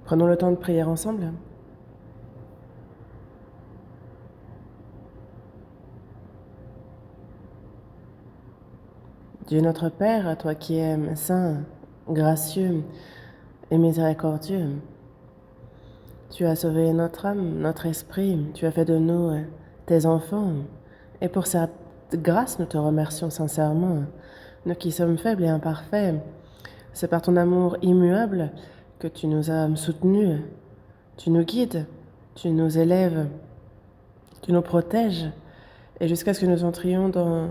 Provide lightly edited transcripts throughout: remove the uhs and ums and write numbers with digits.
Prenons le temps de prier ensemble. Dieu notre Père, toi qui es saint, gracieux et miséricordieux, tu as sauvé notre âme, notre esprit, tu as fait de nous tes enfants. Et pour cette grâce, nous te remercions sincèrement. Nous qui sommes faibles et imparfaits, c'est par ton amour immuable que tu nous as soutenus, tu nous guides, tu nous élèves, tu nous protèges, et jusqu'à ce que nous entrions dans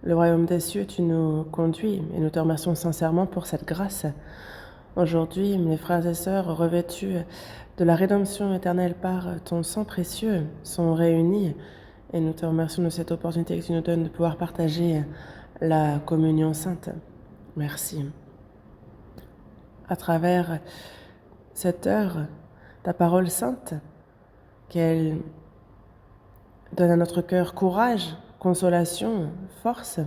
le royaume des cieux, tu nous conduis, et nous te remercions sincèrement pour cette grâce. Aujourd'hui, mes frères et sœurs, revêtus de la rédemption éternelle par ton sang précieux, sont réunis, et nous te remercions de cette opportunité que tu nous donnes de pouvoir partager la communion sainte. Merci. À travers cette heure, ta parole sainte, qu'elle donne à notre cœur courage, consolation, force,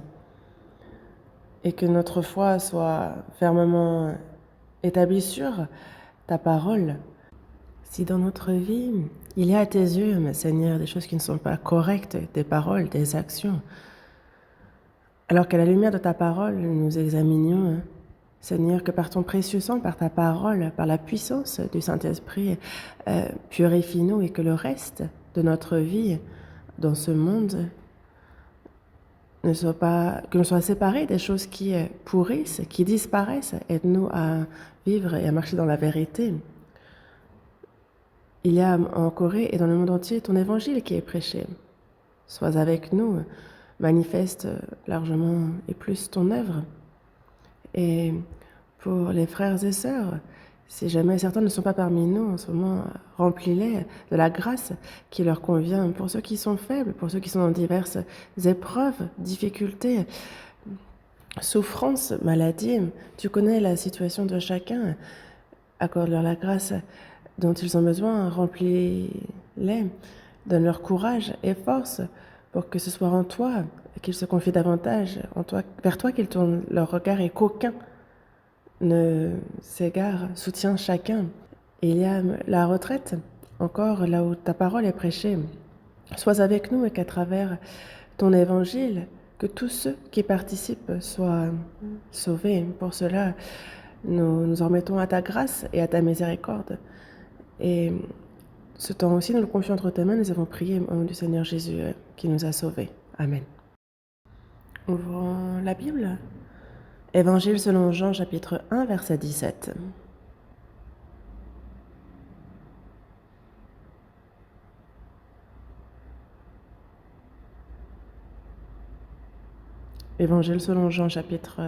et que notre foi soit fermement établie sur ta parole. Si dans notre vie, il y a à tes yeux, Seigneur, des choses qui ne sont pas correctes, des paroles, des actions, alors qu'à la lumière de ta parole, nous examinions, Seigneur, que par ton précieux sang, par ta parole, par la puissance du Saint-Esprit, purifie-nous et que le reste de notre vie dans ce monde que nous soyons séparés des choses qui pourrissent, qui disparaissent. Aide-nous à vivre et à marcher dans la vérité. Il y a en Corée et dans le monde entier ton évangile qui est prêché. Sois avec nous, manifeste largement et plus ton œuvre. Et pour les frères et sœurs, si jamais certains ne sont pas parmi nous en ce moment, remplis-les de la grâce qui leur convient. Pour ceux qui sont faibles, pour ceux qui sont dans diverses épreuves, difficultés, souffrances, maladies, tu connais la situation de chacun. Accorde-leur la grâce dont ils ont besoin, remplis-les, donne-leur courage et force pour que ce soit en toi qu'ils se confient davantage, vers toi qu'ils tournent leur regard et qu'aucun ne s'égare, soutient chacun. Et il y a la retraite, encore là où ta parole est prêchée. Sois avec nous et qu'à travers ton évangile, que tous ceux qui participent soient sauvés. Pour cela, nous nous en remettons à ta grâce et à ta miséricorde. Et ce temps aussi, nous le confions entre tes mains. Nous avons prié au nom du Seigneur Jésus qui nous a sauvés. Amen. Ouvrons la Bible. Évangile selon Jean, chapitre 1, verset 17. Évangile selon Jean, chapitre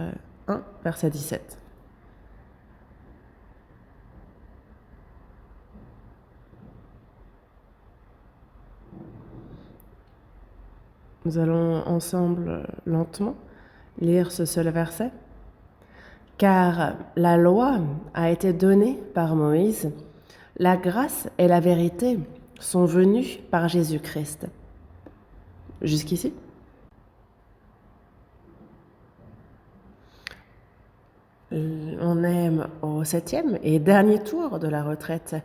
1, verset 17. Nous allons ensemble, lentement, lire ce seul verset. Car la loi a été donnée par Moïse, la grâce et la vérité sont venues par Jésus-Christ. Jusqu'ici? On est au 7e et dernier tour de la retraite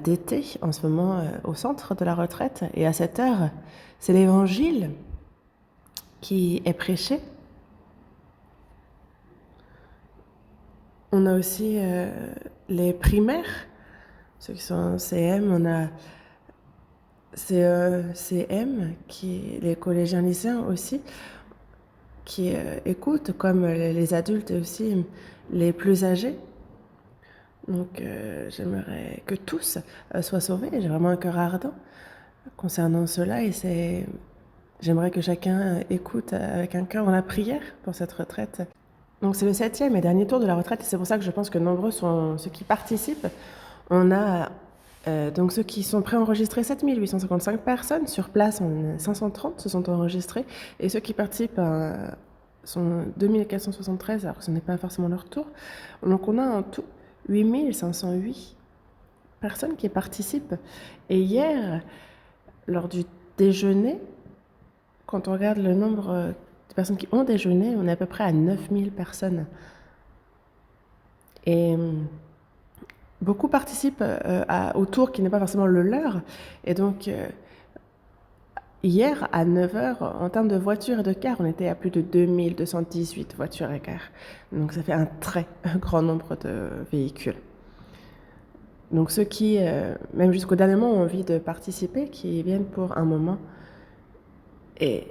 d'été, en ce moment au centre de la retraite. Et à cette heure, c'est l'Évangile qui est prêché. On a aussi les primaires, ceux qui sont en CM, on a CM, les collégiens lycéens aussi, qui écoutent, comme les adultes et aussi les plus âgés. Donc j'aimerais que tous soient sauvés. J'ai vraiment un cœur ardent concernant cela et j'aimerais que chacun écoute avec un cœur dans la prière pour cette retraite. Donc c'est le 7e et dernier tour de la retraite et c'est pour ça que je pense que nombreux sont ceux qui participent. On a donc ceux qui sont préenregistrés, 7855 personnes. Sur place, 530 se sont enregistrés. Et ceux qui participent sont 2473, alors que ce n'est pas forcément leur tour. Donc on a en tout 8508 personnes qui participent. Et hier, lors du déjeuner, quand on regarde le nombre de personnes qui ont déjeuné, on est à peu près à 9000 personnes. Et beaucoup participent au tour qui n'est pas forcément le leur. Et donc, hier, à 9 heures, en termes de voitures et de cars, on était à plus de 2218 voitures et cars. Donc, ça fait un très grand nombre de véhicules. Donc, ceux qui, même jusqu'au dernier moment, ont envie de participer, qui viennent pour un moment. Et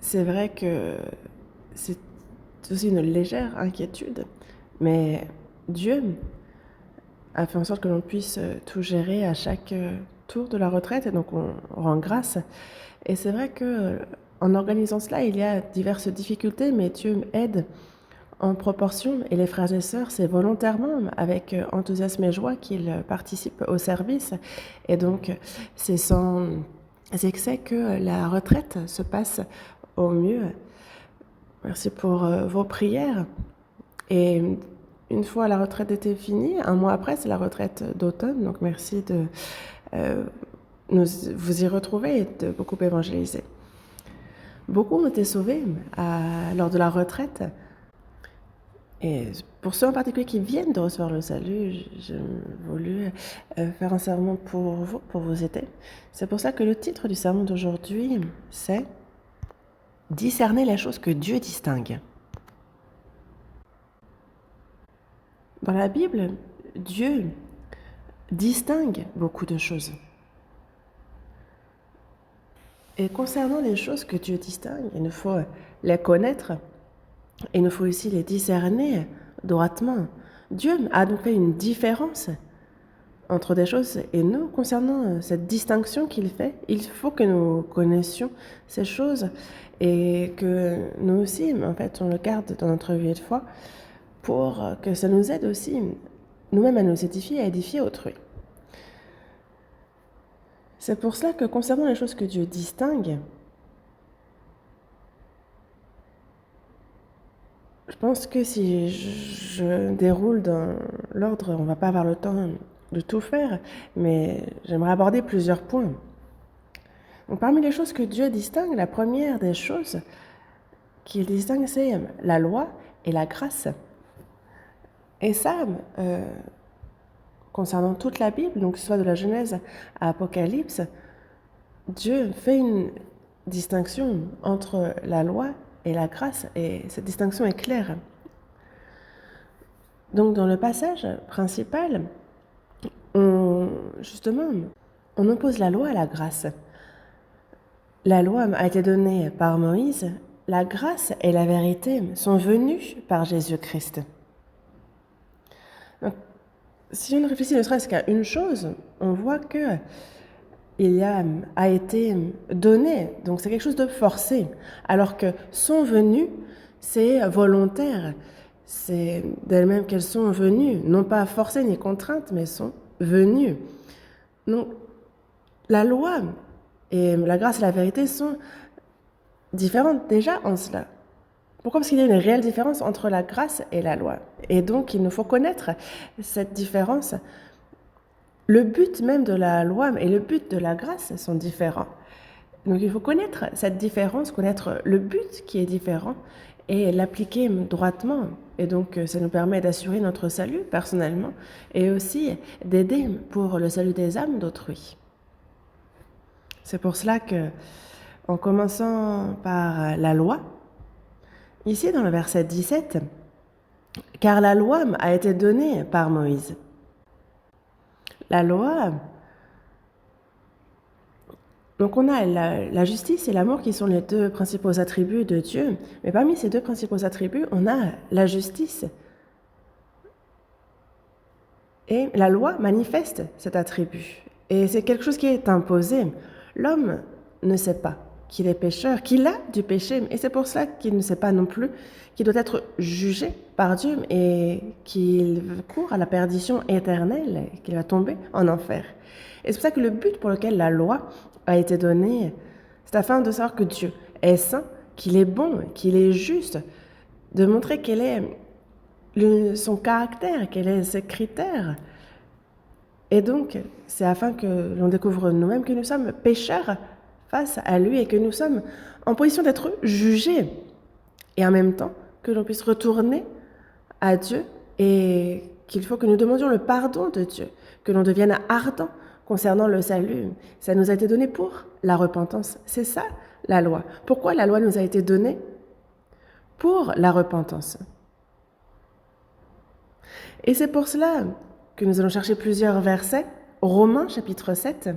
c'est vrai que c'est aussi une légère inquiétude, mais Dieu a fait en sorte que l'on puisse tout gérer à chaque tour de la retraite, et donc on rend grâce. Et c'est vrai que en organisant cela, il y a diverses difficultés, mais Dieu aide en proportion. Et les frères et sœurs, c'est volontairement, avec enthousiasme et joie, qu'ils participent au service. Et donc, c'est sans excès que la retraite se passe au mieux. Merci pour vos prières. Et une fois la retraite était finie, un mois après, c'est la retraite d'automne. Donc, merci de vous y retrouver et de beaucoup évangéliser. Beaucoup ont été sauvés lors de la retraite. Et pour ceux en particulier qui viennent de recevoir le salut, j'ai voulu faire un sermon pour vous aider. C'est pour ça que le titre du sermon d'aujourd'hui, c'est « Discerner les choses que Dieu distingue ». Dans la Bible, Dieu distingue beaucoup de choses. Et concernant les choses que Dieu distingue, il nous faut les connaître. Et il nous faut aussi les discerner droitement. Dieu a donc fait une différence entre des choses et nous. Concernant cette distinction qu'il fait, il faut que nous connaissions ces choses et que nous aussi, en fait, on le garde dans notre vie de foi pour que ça nous aide aussi nous-mêmes à nous édifier et à édifier autrui. C'est pour cela que concernant les choses que Dieu distingue, je pense que si je déroule dans l'ordre, on ne va pas avoir le temps de tout faire, mais j'aimerais aborder plusieurs points. Donc, parmi les choses que Dieu distingue, la première des choses qu'il distingue, c'est la loi et la grâce. Et ça, concernant toute la Bible, donc que ce soit de la Genèse à Apocalypse, Dieu fait une distinction entre la loi et la grâce, et cette distinction est claire. Donc dans le passage principal, on oppose la loi à la grâce. La loi a été donnée par Moïse, la grâce et la vérité sont venues par Jésus-Christ. Donc, si on réfléchit ne serait-ce qu'à une chose, on voit que il a été donné, donc c'est quelque chose de forcé, alors que sont venues, c'est volontaire, c'est d'elles-mêmes qu'elles sont venues, non pas forcées ni contraintes, mais sont venues. Donc la loi et la grâce et la vérité sont différentes déjà en cela. Pourquoi? Parce qu'il y a une réelle différence entre la grâce et la loi. Et donc il nous faut connaître cette différence. Le but même de la loi et le but de la grâce sont différents. Donc il faut connaître cette différence, connaître le but qui est différent et l'appliquer droitement. Et donc ça nous permet d'assurer notre salut personnellement et aussi d'aider pour le salut des âmes d'autrui. C'est pour cela que, en commençant par la loi, ici dans le verset 17, « Car la loi a été donnée par Moïse ». La loi, donc on a la justice et l'amour qui sont les deux principaux attributs de Dieu, mais parmi ces deux principaux attributs, on a la justice. Et la loi manifeste cet attribut. Et c'est quelque chose qui est imposé. L'homme ne sait pas qu'il est pécheur, qu'il a du péché, et c'est pour cela qu'il ne sait pas non plus qu'il doit être jugé par Dieu et qu'il court à la perdition éternelle, qu'il va tomber en enfer. Et c'est pour ça que le but pour lequel la loi a été donnée, c'est afin de savoir que Dieu est saint, qu'il est bon, qu'il est juste, de montrer quel est son caractère, quels sont ses critères. Et donc, c'est afin que l'on découvre nous-mêmes que nous sommes pécheurs face à lui et que nous sommes en position d'être jugés. Et en même temps, que l'on puisse retourner à Dieu et qu'il faut que nous demandions le pardon de Dieu, que l'on devienne ardent concernant le salut. Ça nous a été donné pour la repentance. C'est ça, la loi. Pourquoi la loi nous a été donnée? Pour la repentance. Et c'est pour cela que nous allons chercher plusieurs versets. Romains chapitre 7.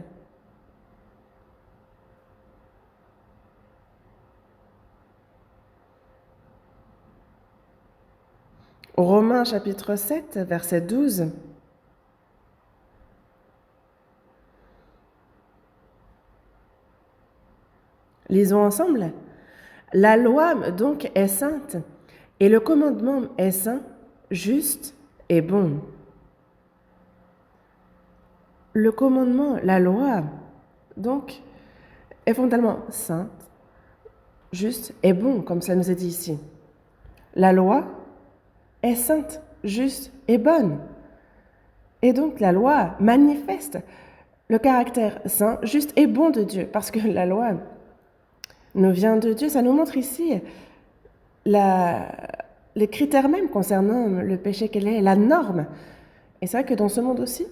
Romains chapitre 7, verset 12. Lisons ensemble. La loi donc est sainte, et le commandement est saint, juste et bon. Le commandement, la loi, donc, est fondamentalement sainte, juste et bon, comme ça nous est dit ici. La loi est sainte, juste et bonne. Et donc la loi manifeste le caractère saint, juste et bon de Dieu, parce que la loi nous vient de Dieu. Ça nous montre ici les critères même concernant le péché, quelle est la norme. Et c'est vrai que dans ce monde aussi,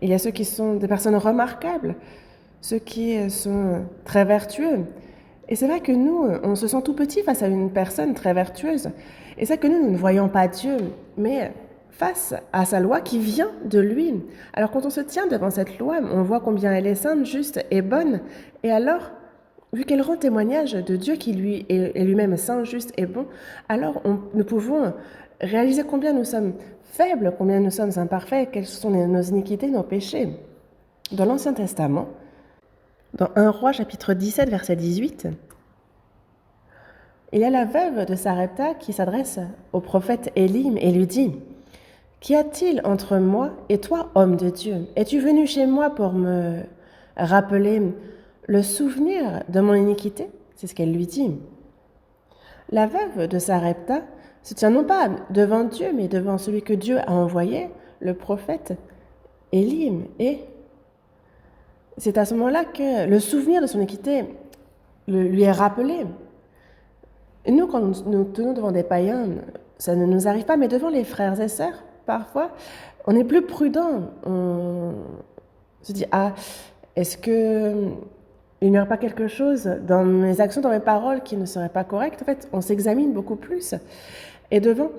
il y a ceux qui sont des personnes remarquables, ceux qui sont très vertueux. Et c'est vrai que nous, on se sent tout petit face à une personne très vertueuse. Et c'est vrai que nous ne voyons pas Dieu, mais face à sa loi qui vient de lui. Alors quand on se tient devant cette loi, on voit combien elle est sainte, juste et bonne. Et alors, vu qu'elle rend témoignage de Dieu qui lui est lui-même saint, juste et bon, alors nous pouvons réaliser combien nous sommes faibles, combien nous sommes imparfaits, quelles sont nos iniquités, nos péchés. Dans l'Ancien Testament, dans 1 Roi chapitre 17, verset 18, il y a la veuve de Sarepta qui s'adresse au prophète Élim et lui dit « Qu'y a-t-il entre moi et toi, homme de Dieu? Es-tu venu chez moi pour me rappeler le souvenir de mon iniquité ?» C'est ce qu'elle lui dit. La veuve de Sarepta se tient non pas devant Dieu, mais devant celui que Dieu a envoyé, le prophète Élim. Et c'est à ce moment-là que le souvenir de son iniquité lui est rappelé. Et nous, quand nous tenons devant des païens, ça ne nous arrive pas, mais devant les frères et sœurs, parfois, on est plus prudent. On se dit, est-ce qu'il n'y aurait pas quelque chose dans mes actions, dans mes paroles qui ne serait pas correct? En fait, on s'examine beaucoup plus. Et devant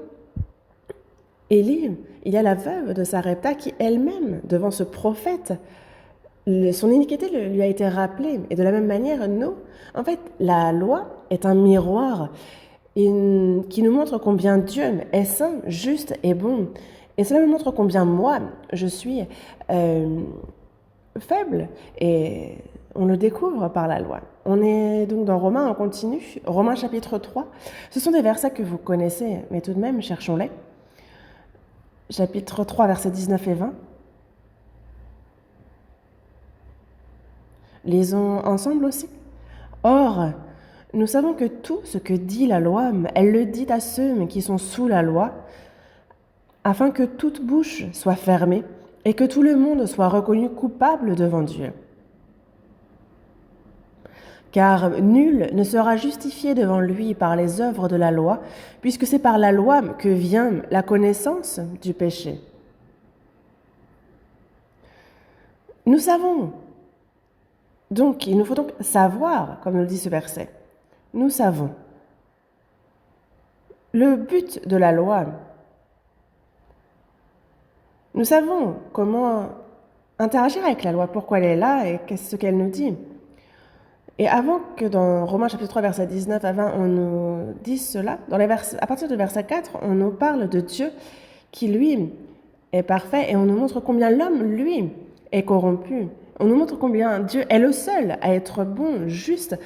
Élie, il y a la veuve de Sarepta qui elle-même, devant ce prophète, son iniquité lui a été rappelée. Et de la même manière, nous, en fait, la loi est un miroir qui nous montre combien Dieu est saint, juste et bon. Et cela me montre combien moi, je suis faible. Et on le découvre par la loi. On est donc dans Romains, on continue. Romains chapitre 3. Ce sont des versets que vous connaissez, mais tout de même, cherchons-les. Chapitre 3, versets 19 et 20. Lisons ensemble aussi. Or, nous savons que tout ce que dit la loi, elle le dit à ceux qui sont sous la loi, afin que toute bouche soit fermée et que tout le monde soit reconnu coupable devant Dieu. Car nul ne sera justifié devant lui par les œuvres de la loi, puisque c'est par la loi que vient la connaissance du péché. Nous savons. Donc, il nous faut donc savoir, comme nous le dit ce verset. Nous savons. Le but de la loi. Nous savons comment interagir avec la loi, pourquoi elle est là et qu'est-ce qu'elle nous dit. Et avant que dans Romains chapitre 3, verset 19 à 20, on nous dise cela, à partir du verset 4, on nous parle de Dieu qui, lui, est parfait et on nous montre combien l'homme, lui, est corrompu. On nous montre combien Dieu est le seul à être bon, juste,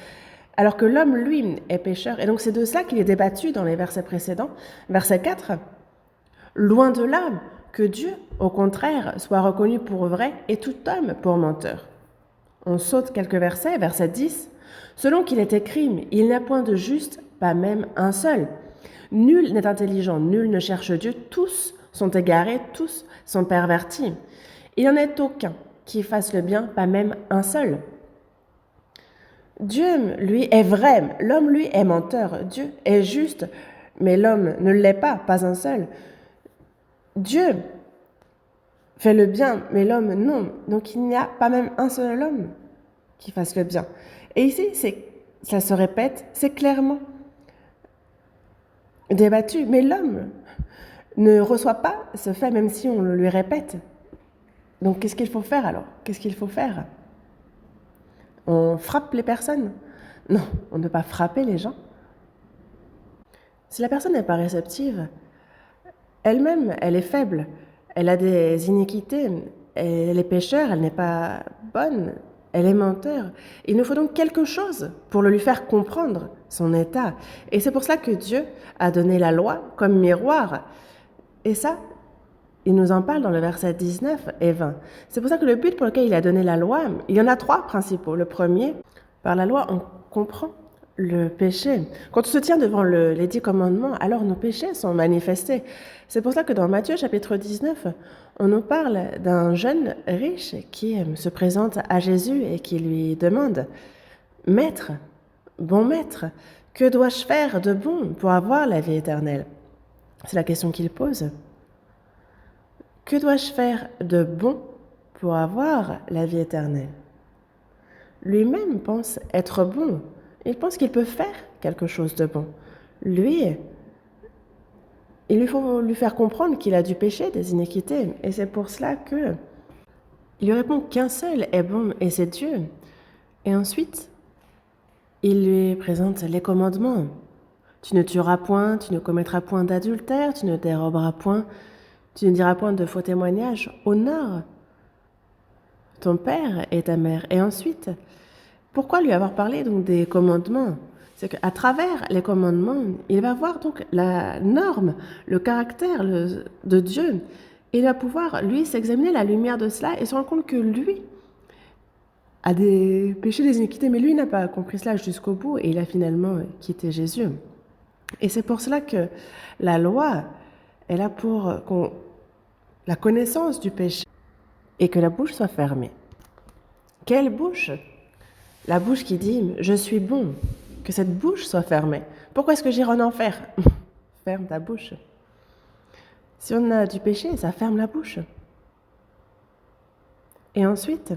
alors que l'homme, lui, est pécheur. Et donc c'est de ça qu'il est débattu dans les versets précédents. Verset 4, loin de là que Dieu, au contraire, soit reconnu pour vrai et tout homme pour menteur. On saute quelques versets, verset 10. Selon qu'il est écrit, il n'y a point de juste, pas même un seul. Nul n'est intelligent, nul ne cherche Dieu, tous sont égarés, tous sont pervertis. Il n'y en est aucun qui fasse le bien, pas même un seul. Dieu, lui, est vrai, l'homme, lui, est menteur. Dieu est juste, mais l'homme ne l'est pas, pas un seul. Dieu fait le bien, mais l'homme non. Donc il n'y a pas même un seul homme qui fasse le bien. Et ici, ça se répète, c'est clairement débattu, mais l'homme ne reçoit pas ce fait, même si on le lui répète. Donc qu'est-ce qu'il faut faire alors? Qu'est-ce qu'il faut faire? On frappe les personnes? Non, on ne peut pas frapper les gens. Si la personne n'est pas réceptive, elle-même, elle est faible, elle a des iniquités, elle est pécheur, elle n'est pas bonne, elle est menteur. Il nous faut donc quelque chose pour le lui faire comprendre son état. Et c'est pour cela que Dieu a donné la loi comme miroir. Et ça, il nous en parle dans le verset 19 et 20. C'est pour ça que le but pour lequel il a donné la loi, il y en a trois principaux. Le premier, par la loi, on comprend le péché. Quand on se tient devant les 10 commandements, alors nos péchés sont manifestés. C'est pour ça que dans Matthieu chapitre 19, on nous parle d'un jeune riche qui se présente à Jésus et qui lui demande « Maître, bon maître, que dois-je faire de bon pour avoir la vie éternelle ?» C'est la question qu'il pose. Que dois-je faire de bon pour avoir la vie éternelle? Lui-même pense être bon. Il pense qu'il peut faire quelque chose de bon. Lui, il lui faut lui faire comprendre qu'il a du péché, des iniquités. Et c'est pour cela que il lui répond qu'un seul est bon et c'est Dieu. Et ensuite, il lui présente les commandements. Tu ne tueras point, tu ne commettras point d'adultère, tu ne déroberas point, tu ne diras point de faux témoignages. Honore ton père et ta mère. Et ensuite, pourquoi lui avoir parlé donc des commandements? C'est qu'à travers les commandements, il va voir donc la norme, le caractère de Dieu. Et il va pouvoir, lui, s'examiner la lumière de cela et se rendre compte que lui a des péchés, des iniquités, mais lui n'a pas compris cela jusqu'au bout et il a finalement quitté Jésus. Et c'est pour cela que la loi est là pour la connaissance du péché et que la bouche soit fermée. Quelle bouche? La bouche qui dit « je suis bon », que cette bouche soit fermée. Pourquoi est-ce que j'irai en enfer? Ferme ta bouche. Si on a du péché, ça ferme la bouche. Et ensuite,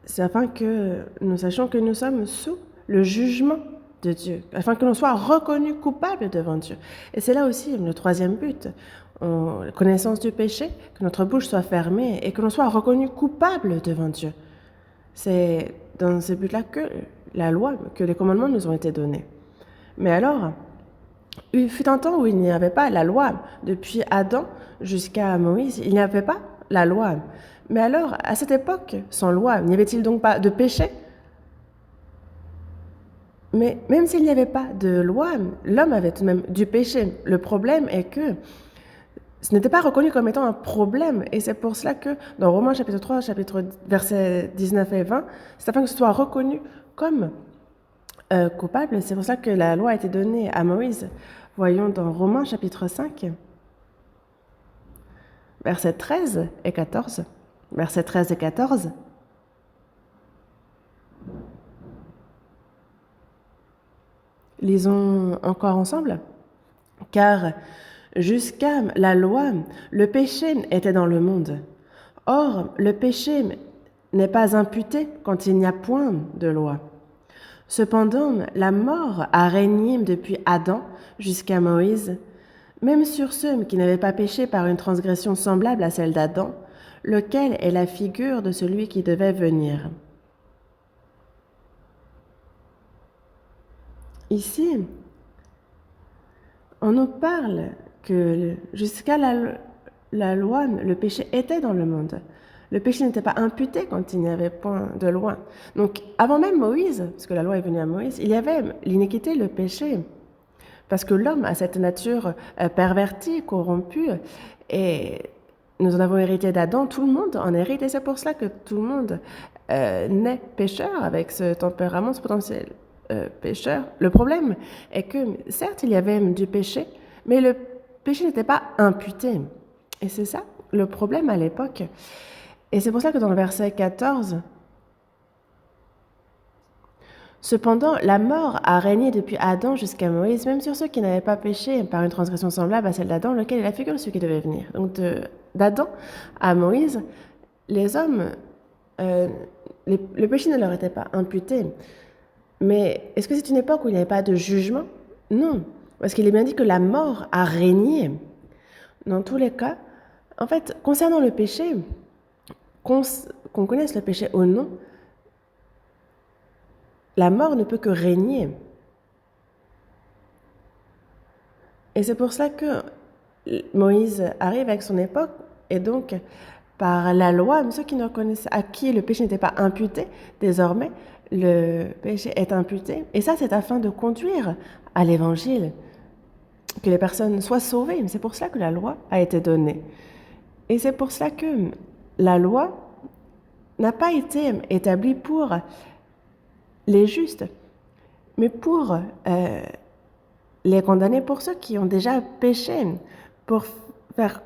c'est afin que nous sachions que nous sommes sous le jugement de Dieu, afin que l'on soit reconnu coupable devant Dieu. Et c'est là aussi le troisième but, la connaissance du péché, que notre bouche soit fermée et que l'on soit reconnu coupable devant Dieu. C'est dans ce but-là que la loi, que les commandements nous ont été donnés. Mais alors, il fut un temps où il n'y avait pas la loi. Depuis Adam jusqu'à Moïse, il n'y avait pas la loi. Mais alors, à cette époque, sans loi, n'y avait-il donc pas de péché? Mais même s'il n'y avait pas de loi, l'homme avait tout de même du péché. Le problème est que ce n'était pas reconnu comme étant un problème. Et c'est pour cela que dans Romains chapitre 3, versets 19 et 20, c'est afin que ce soit reconnu comme coupable. C'est pour ça que la loi a été donnée à Moïse. Voyons dans Romains chapitre 5, versets 13 et 14. Versets 13 et 14. Lisons encore ensemble. Car jusqu'à la loi, le péché était dans le monde. Or, le péché n'est pas imputé quand il n'y a point de loi. Cependant, la mort a régné depuis Adam jusqu'à Moïse, même sur ceux qui n'avaient pas péché par une transgression semblable à celle d'Adam, lequel est la figure de celui qui devait venir. Ici, on nous parle que jusqu'à la loi, le péché était dans le monde. Le péché n'était pas imputé quand il n'y avait point de loi. Donc, avant même Moïse, parce que la loi est venue à Moïse, il y avait l'iniquité, le péché. Parce que l'homme a cette nature pervertie, corrompue, et nous en avons hérité d'Adam, tout le monde en hérite, et c'est pour cela que tout le monde naît pécheur avec ce tempérament, ce potentiel pécheur. Le problème est que, certes, il y avait du péché, mais le péché n'était pas imputé. Et c'est ça le problème à l'époque. Et c'est pour ça que dans le verset 14, Cependant, la mort a régné depuis Adam jusqu'à Moïse, même sur ceux qui n'avaient pas péché par une transgression semblable à celle d'Adam, lequel est la figure de celui qui devait venir. Donc d'Adam à Moïse, les hommes, euh, le péché ne leur était pas imputé. Mais est-ce que c'est une époque où il n'y avait pas de jugement? Non, parce qu'il est bien dit que la mort a régné. Dans tous les cas, en fait, concernant le péché, qu'on connaisse le péché ou non, la mort ne peut que régner. Et c'est pour ça que Moïse arrive avec son époque, et donc, par la loi, ceux qui ne reconnaissent à qui le péché n'était pas imputé, désormais, le péché est imputé. Et ça, c'est afin de conduire à l'évangile, que les personnes soient sauvées. C'est pour cela que la loi a été donnée. Et c'est pour cela que la loi n'a pas été établie pour les justes, mais pour les condamner, pour ceux qui ont déjà péché, pour faire...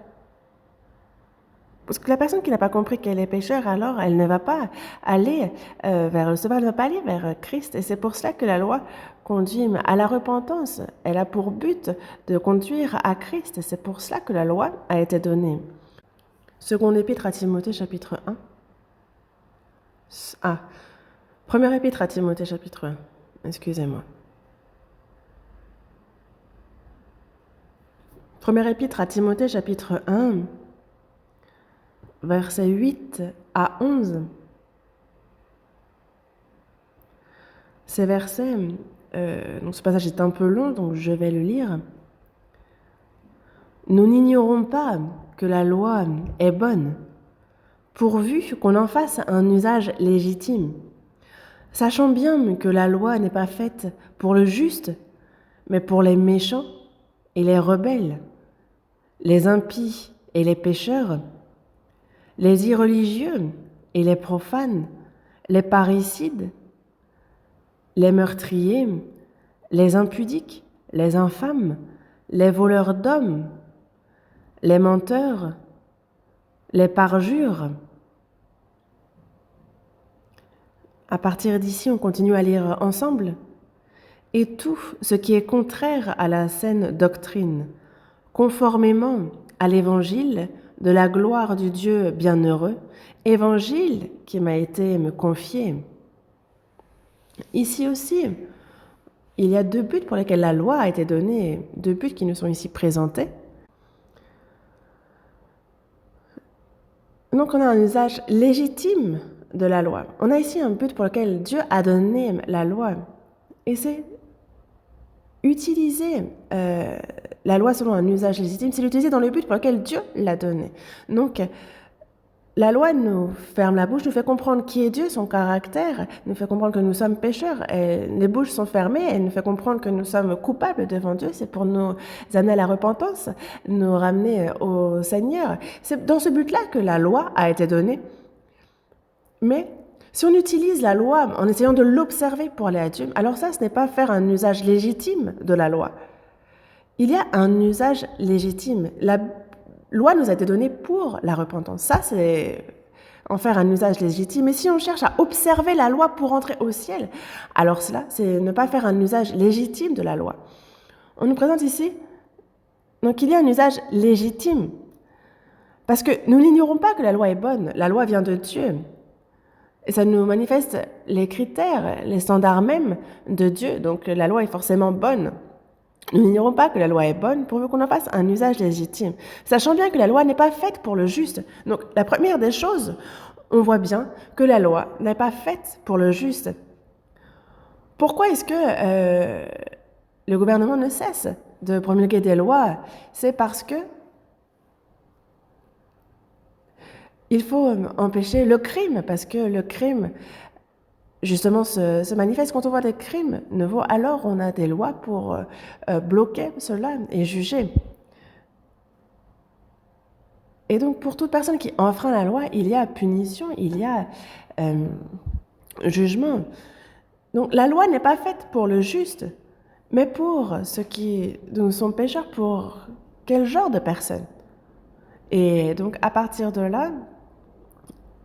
Parce que la personne qui n'a pas compris qu'elle est pécheur, alors elle ne va pas aller vers le sauveur, elle ne va pas aller vers Christ. Et c'est pour cela que la loi conduit à la repentance. Elle a pour but de conduire à Christ. C'est pour cela que la loi a été donnée. Seconde épître à Timothée, chapitre 1. Ah, première épître à Timothée, chapitre 1. Excusez-moi. Première épître à Timothée, chapitre 1, versets 8 à 11. Ces versets, donc ce passage est un peu long, donc je vais le lire. Nous n'ignorons pas que la loi est bonne, pourvu qu'on en fasse un usage légitime, sachant bien que la loi n'est pas faite pour le juste, mais pour les méchants et les rebelles, les impies et les pécheurs, les irreligieux et les profanes, les parricides, les meurtriers, les impudiques, les infâmes, les voleurs d'hommes, les menteurs, les parjures. À partir d'ici, on continue à lire ensemble. Et tout ce qui est contraire à la saine doctrine, conformément à l'évangile de la gloire du Dieu bienheureux, évangile qui m'a été confié. Ici aussi, il y a deux buts pour lesquels la loi a été donnée, deux buts qui nous sont ici présentés. Donc on a un usage légitime de la loi. On a ici un but pour lequel Dieu a donné la loi. Et c'est utiliser la loi selon un usage légitime, c'est l'utiliser dans le but pour lequel Dieu l'a donné. Donc, la loi nous ferme la bouche, nous fait comprendre qui est Dieu, son caractère, nous fait comprendre que nous sommes pécheurs. Et les bouches sont fermées, elle nous fait comprendre que nous sommes coupables devant Dieu. C'est pour nous amener à la repentance, nous ramener au Seigneur. C'est dans ce but-là que la loi a été donnée. Mais si on utilise la loi en essayant de l'observer pour aller à Dieu, alors ça, ce n'est pas faire un usage légitime de la loi. Il y a un usage légitime. La loi nous a été donnée pour la repentance. Ça, c'est en faire un usage légitime. Et si on cherche à observer la loi pour entrer au ciel, alors cela, c'est ne pas faire un usage légitime de la loi. On nous présente ici, donc il y a un usage légitime. Parce que nous n'ignorons pas que la loi est bonne. La loi vient de Dieu. Et ça nous manifeste les critères, les standards même de Dieu. Donc la loi est forcément bonne. Nous n'ignorons pas que la loi est bonne pourvu qu'on en fasse un usage légitime, sachant bien que la loi n'est pas faite pour le juste. Donc la première des choses, on voit bien que la loi n'est pas faite pour le juste. Pourquoi est-ce que le gouvernement ne cesse de promulguer des lois? C'est parce que il faut empêcher le crime, parce que le crime, justement, se manifeste quand on voit des crimes nouveaux. Alors, on a des lois pour bloquer cela et juger. Et donc, pour toute personne qui enfreint la loi, il y a punition, il y a jugement. Donc, la loi n'est pas faite pour le juste, mais pour ceux qui nous sont pécheurs, pour quel genre de personnes? Et donc, à partir de là,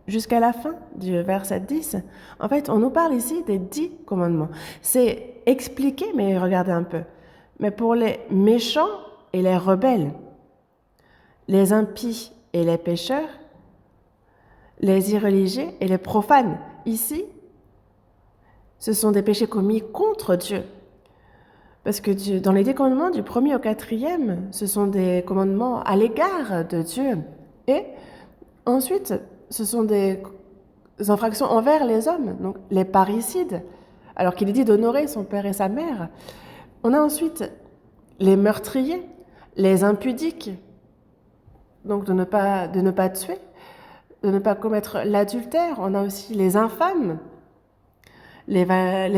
jusqu'à la fin du verset 10, en fait, on nous parle ici des 10 commandements. C'est expliqué, mais regardez un peu. Mais pour les méchants et les rebelles, les impies et les pécheurs, les irreligieux et les profanes, ici, ce sont des péchés commis contre Dieu. Parce que dans les 10 commandements, du 1er au 4e, ce sont des commandements à l'égard de Dieu. Et ensuite, ce sont des infractions envers les hommes, donc les parricides, alors qu'il est dit d'honorer son père et sa mère. On a ensuite les meurtriers, les impudiques, donc de ne pas tuer, de ne pas commettre l'adultère. On a aussi les infâmes, les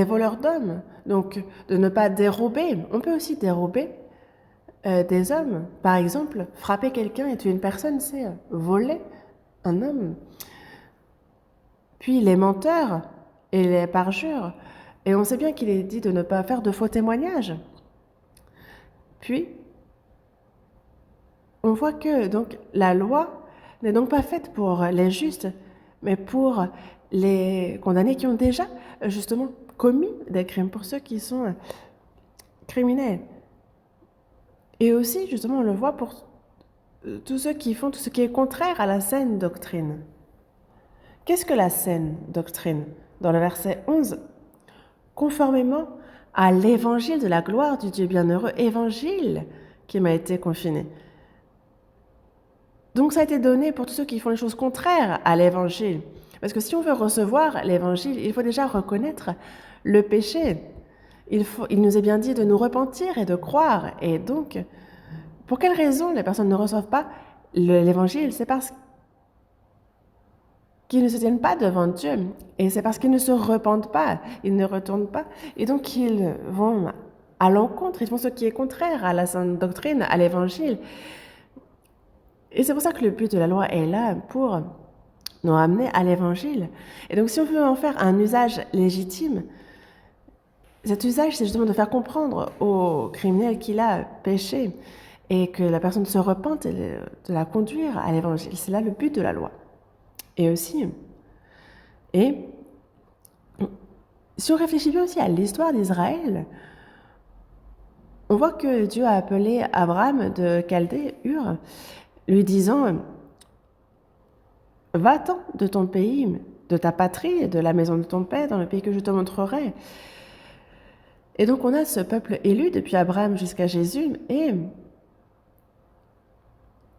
voleurs d'hommes, donc de ne pas dérober. On peut aussi dérober des hommes. Par exemple, frapper quelqu'un et tuer une personne, c'est voler un homme. Puis les menteurs et les parjures. Et on sait bien qu'il est dit de ne pas faire de faux témoignages. Puis, on voit que donc la loi n'est donc pas faite pour les justes, mais pour les condamnés qui ont déjà justement commis des crimes, pour ceux qui sont criminels. Et aussi, justement, on le voit pour tous ceux qui font tout ce qui est contraire à la saine doctrine. Qu'est-ce que la saine doctrine? Dans le verset 11, conformément à l'évangile de la gloire du Dieu bienheureux, évangile qui m'a été confié. Donc ça a été donné pour tous ceux qui font les choses contraires à l'évangile. Parce que si on veut recevoir l'évangile, il faut déjà reconnaître le péché. Il nous est bien dit de nous repentir et de croire. Et donc, pour quelle raison les personnes ne reçoivent pas l'évangile? C'est parce qu'ils ne se tiennent pas devant Dieu. Et c'est parce qu'ils ne se repentent pas, ils ne retournent pas. Et donc, ils vont à l'encontre, ils font ce qui est contraire à la sainte doctrine, à l'évangile. Et c'est pour ça que le but de la loi est là, pour nous ramener à l'évangile. Et donc, si on veut en faire un usage légitime, cet usage, c'est justement de faire comprendre au criminel qu'il a péché et que la personne se repente et de la conduire à l'évangile. C'est là le but de la loi. Et aussi, si on réfléchit bien aussi à l'histoire d'Israël, on voit que Dieu a appelé Abraham de Chaldée, Ur, lui disant « Va-t'en de ton pays, de ta patrie et de la maison de ton père dans le pays que je te montrerai. » Et donc on a ce peuple élu depuis Abraham jusqu'à Jésus, et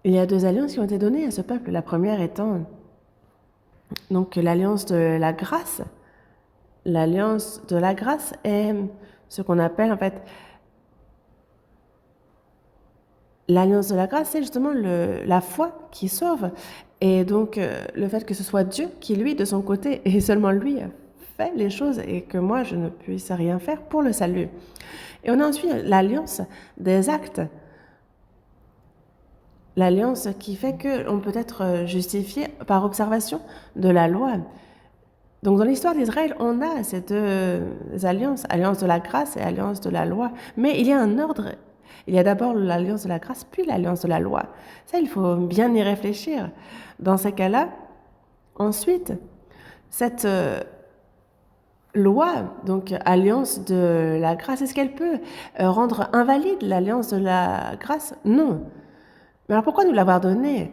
il y a 2 alliances qui ont été données à ce peuple. La première étant donc l'alliance de la grâce. L'alliance de la grâce est ce qu'on appelle en fait l'alliance de la grâce, c'est justement la foi qui sauve. Et donc le fait que ce soit Dieu qui, lui, de son côté, et seulement lui, fait les choses et que moi, je ne puisse rien faire pour le salut. Et on a ensuite l'alliance des actes. L'alliance qui fait qu'on peut être justifié par observation de la loi. Donc dans l'histoire d'Israël, on a ces 2 alliances, alliance de la grâce et alliance de la loi. Mais il y a un ordre. Il y a d'abord l'alliance de la grâce, puis l'alliance de la loi. Ça, il faut bien y réfléchir. Dans ces cas-là, ensuite, cette loi, donc alliance de la grâce, est-ce qu'elle peut rendre invalide l'alliance de la grâce? Non. Mais alors pourquoi nous l'avoir donnée?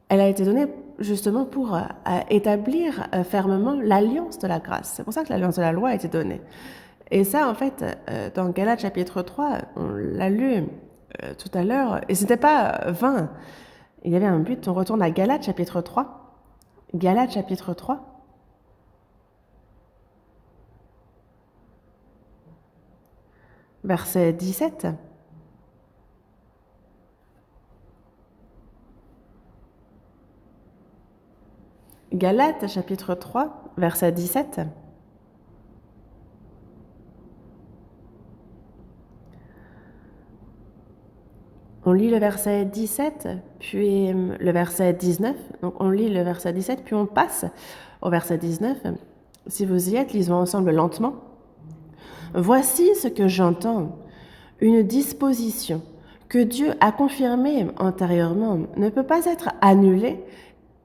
Elle a été donnée justement pour établir fermement l'alliance de la grâce. C'est pour ça que l'alliance de la loi a été donnée. Et ça, en fait, dans Galates chapitre 3, on l'a lu tout à l'heure, et ce n'était pas vain. Il y avait un but. On retourne à Galates chapitre 3. Galates chapitre 3. Verset 17. Galates chapitre 3, verset 17. On lit le verset 17, puis le verset 19. Donc on lit le verset 17, puis on passe au verset 19. Si vous y êtes, lisons ensemble lentement. Voici ce que j'entends. Une disposition que Dieu a confirmée antérieurement ne peut pas être annulée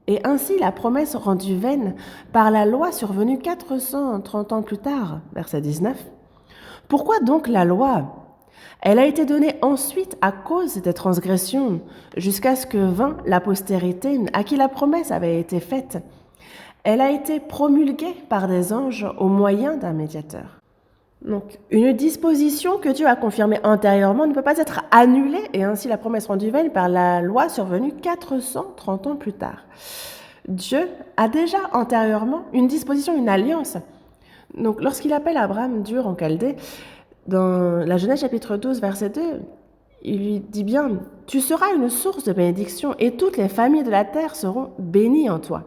et ainsi la promesse rendue vaine par la loi survenue 430 ans plus tard, verset 19. Pourquoi donc la loi? Elle a été donnée ensuite à cause des transgressions, jusqu'à ce que vint la postérité à qui la promesse avait été faite. Elle a été promulguée par des anges au moyen d'un médiateur. Donc, une disposition que Dieu a confirmée antérieurement ne peut pas être annulée, et ainsi la promesse rendue vaine par la loi survenue 430 ans plus tard. Dieu a déjà antérieurement une disposition, une alliance. Donc, lorsqu'il appelle Abraham d'Ur en Chaldée, dans la Genèse chapitre 12, verset 2, il lui dit bien « Tu seras une source de bénédiction et toutes les familles de la terre seront bénies en toi. »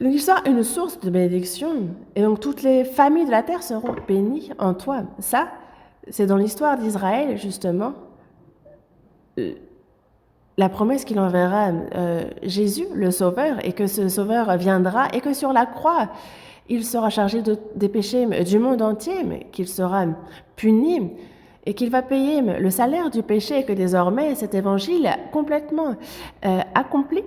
Donc, il sera une source de bénédiction et donc toutes les familles de la terre seront bénies en toi. Ça, c'est dans l'histoire d'Israël, justement, la promesse qu'il enverra Jésus, le Sauveur, et que ce Sauveur viendra et que sur la croix, il sera chargé des péchés du monde entier, mais qu'il sera puni et qu'il va payer le salaire du péché et que désormais cet évangile complètement accompli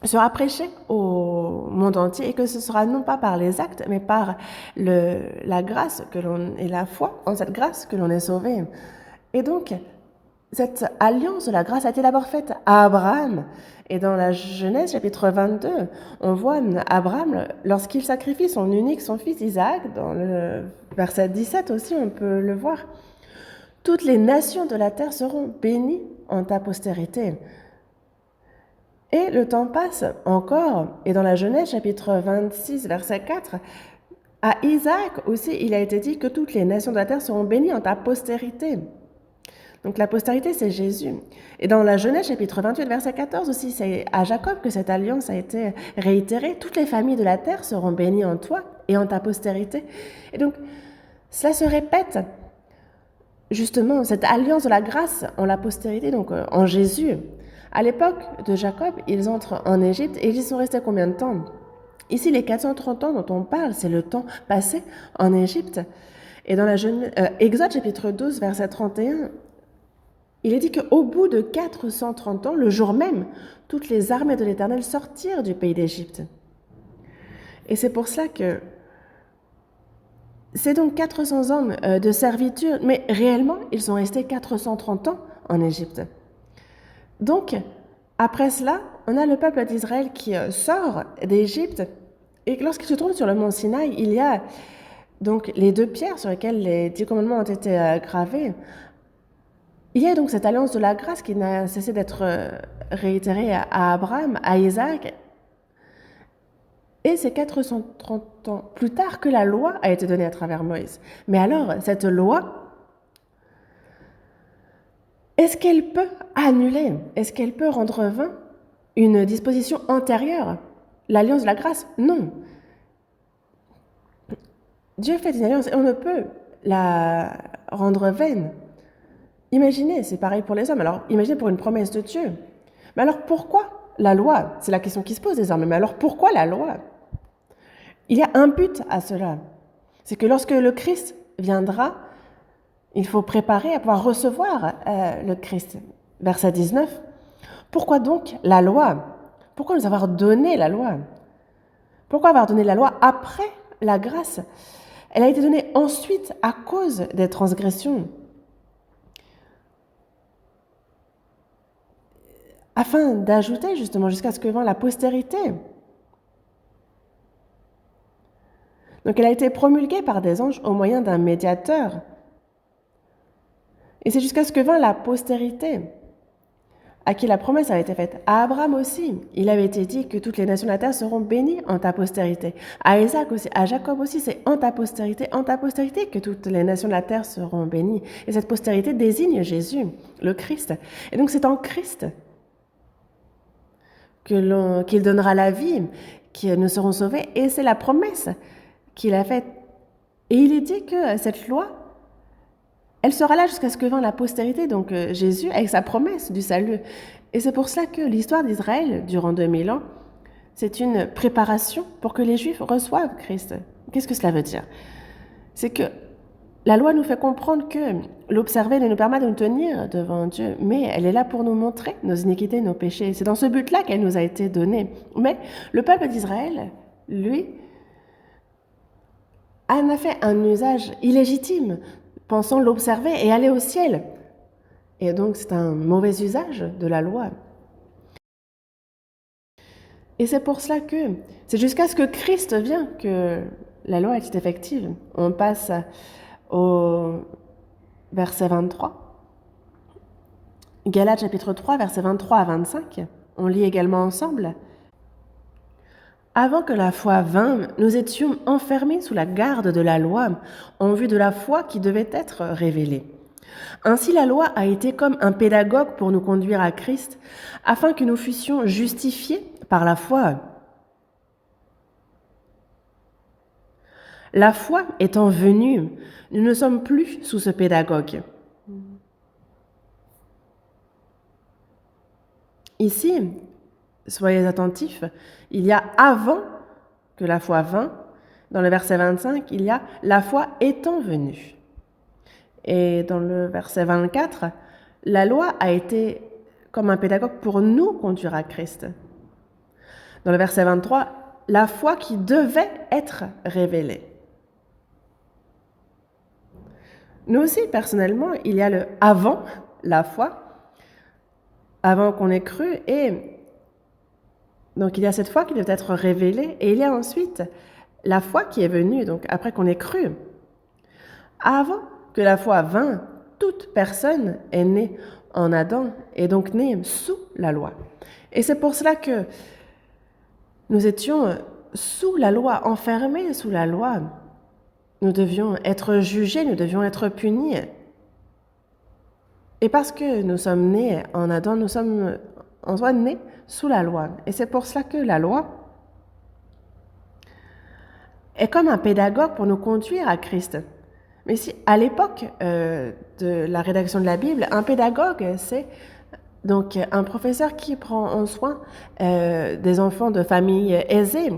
sera prêché au monde entier et que ce sera non pas par les actes, mais par la grâce et la foi en cette grâce que l'on est sauvé. Et donc, cette alliance de la grâce a été d'abord faite à Abraham. Et dans la Genèse, chapitre 22, on voit Abraham, lorsqu'il sacrifie son fils Isaac, dans le verset 17 aussi, on peut le voir. Toutes les nations de la terre seront bénies en ta postérité. Et le temps passe encore, et dans la Genèse, chapitre 26, verset 4, à Isaac aussi, il a été dit que toutes les nations de la terre seront bénies en ta postérité. Donc la postérité, c'est Jésus. Et dans la Genèse, chapitre 28, verset 14 aussi, c'est à Jacob que cette alliance a été réitérée. Toutes les familles de la terre seront bénies en toi et en ta postérité. Et donc, cela se répète, justement, cette alliance de la grâce en la postérité, donc en Jésus. À l'époque de Jacob, ils entrent en Égypte et ils y sont restés combien de temps? Ici, les 430 ans dont on parle, c'est le temps passé en Égypte. Et dans la Exode, chapitre 12, verset 31, il est dit qu'au bout de 430 ans, le jour même, toutes les armées de l'Éternel sortirent du pays d'Égypte. Et c'est pour cela que c'est donc 400 ans de servitude, mais réellement, ils sont restés 430 ans en Égypte. Donc, après cela, on a le peuple d'Israël qui sort d'Égypte, et lorsqu'il se trouve sur le mont Sinaï, il y a donc les 2 pierres sur lesquelles les 10 commandements ont été gravés. Il y a donc cette alliance de la grâce qui n'a cessé d'être réitérée à Abraham, à Isaac, et c'est 430 ans plus tard que la loi a été donnée à travers Moïse. Mais alors, cette loi, est-ce qu'elle peut annuler, est-ce qu'elle peut rendre vain une disposition antérieure, l'alliance de la grâce? Non. Dieu fait une alliance et on ne peut la rendre vaine. Imaginez, c'est pareil pour les hommes. Alors, imaginez pour une promesse de Dieu. Mais alors, pourquoi la loi? C'est la question qui se pose désormais. Mais alors, pourquoi la loi? Il y a un but à cela. C'est que lorsque le Christ viendra, il faut préparer à pouvoir recevoir le Christ. Verset 19. Pourquoi donc la loi? Pourquoi nous avoir donné la loi? Pourquoi avoir donné la loi après la grâce? Elle a été donnée ensuite à cause des transgressions, afin d'ajouter justement jusqu'à ce que vint la postérité. Donc elle a été promulguée par des anges au moyen d'un médiateur. Et c'est jusqu'à ce que vint la postérité, à qui la promesse avait été faite. À Abraham aussi, il avait été dit que toutes les nations de la terre seront bénies en ta postérité. À Isaac aussi, à Jacob aussi, c'est en ta postérité que toutes les nations de la terre seront bénies. Et cette postérité désigne Jésus, le Christ. Et donc c'est en Christ qu'il donnera la vie, que nous serons sauvés, et c'est la promesse qu'il a faite. Et il est dit que cette loi, elle sera là jusqu'à ce que vint la postérité, donc Jésus, avec sa promesse du salut. Et c'est pour cela que l'histoire d'Israël, durant 2000 ans, c'est une préparation pour que les Juifs reçoivent Christ. Qu'est-ce que cela veut dire? C'est que La loi nous fait comprendre que l'observer ne nous permet de nous tenir devant Dieu, mais elle est là pour nous montrer nos iniquités, nos péchés. C'est dans ce but-là qu'elle nous a été donnée. Mais le peuple d'Israël, lui, en a fait un usage illégitime, pensant l'observer et aller au ciel. Et donc c'est un mauvais usage de la loi. Et c'est pour cela que c'est jusqu'à ce que Christ vienne que la loi est effective. On passe au verset 23. Galates chapitre 3, versets 23 à 25. On lit également ensemble. Avant que la foi vînt, nous étions enfermés sous la garde de la loi, en vue de la foi qui devait être révélée. Ainsi la loi a été comme un pédagogue pour nous conduire à Christ, afin que nous fussions justifiés par la foi. La foi étant venue, nous ne sommes plus sous ce pédagogue. Ici, soyez attentifs, il y a avant que la foi vint, dans le verset 25, il y a la foi étant venue. Et dans le verset 24, la loi a été comme un pédagogue pour nous conduire à Christ. Dans le verset 23, la foi qui devait être révélée. Nous aussi, personnellement, il y a le avant la foi, avant qu'on ait cru, et donc il y a cette foi qui devait être révélée, et il y a ensuite la foi qui est venue, donc après qu'on ait cru. Avant que la foi vint, toute personne est née en Adam, et donc née sous la loi. Et c'est pour cela que nous étions sous la loi, enfermés sous la loi. Nous devions être jugés, nous devions être punis. Et parce que nous sommes nés en Adam, nous sommes en soi nés sous la loi. Et c'est pour cela que la loi est comme un pédagogue pour nous conduire à Christ. Mais si à l'époque de la rédaction de la Bible, un pédagogue, c'est donc un professeur qui prend en soin des enfants de familles aisées.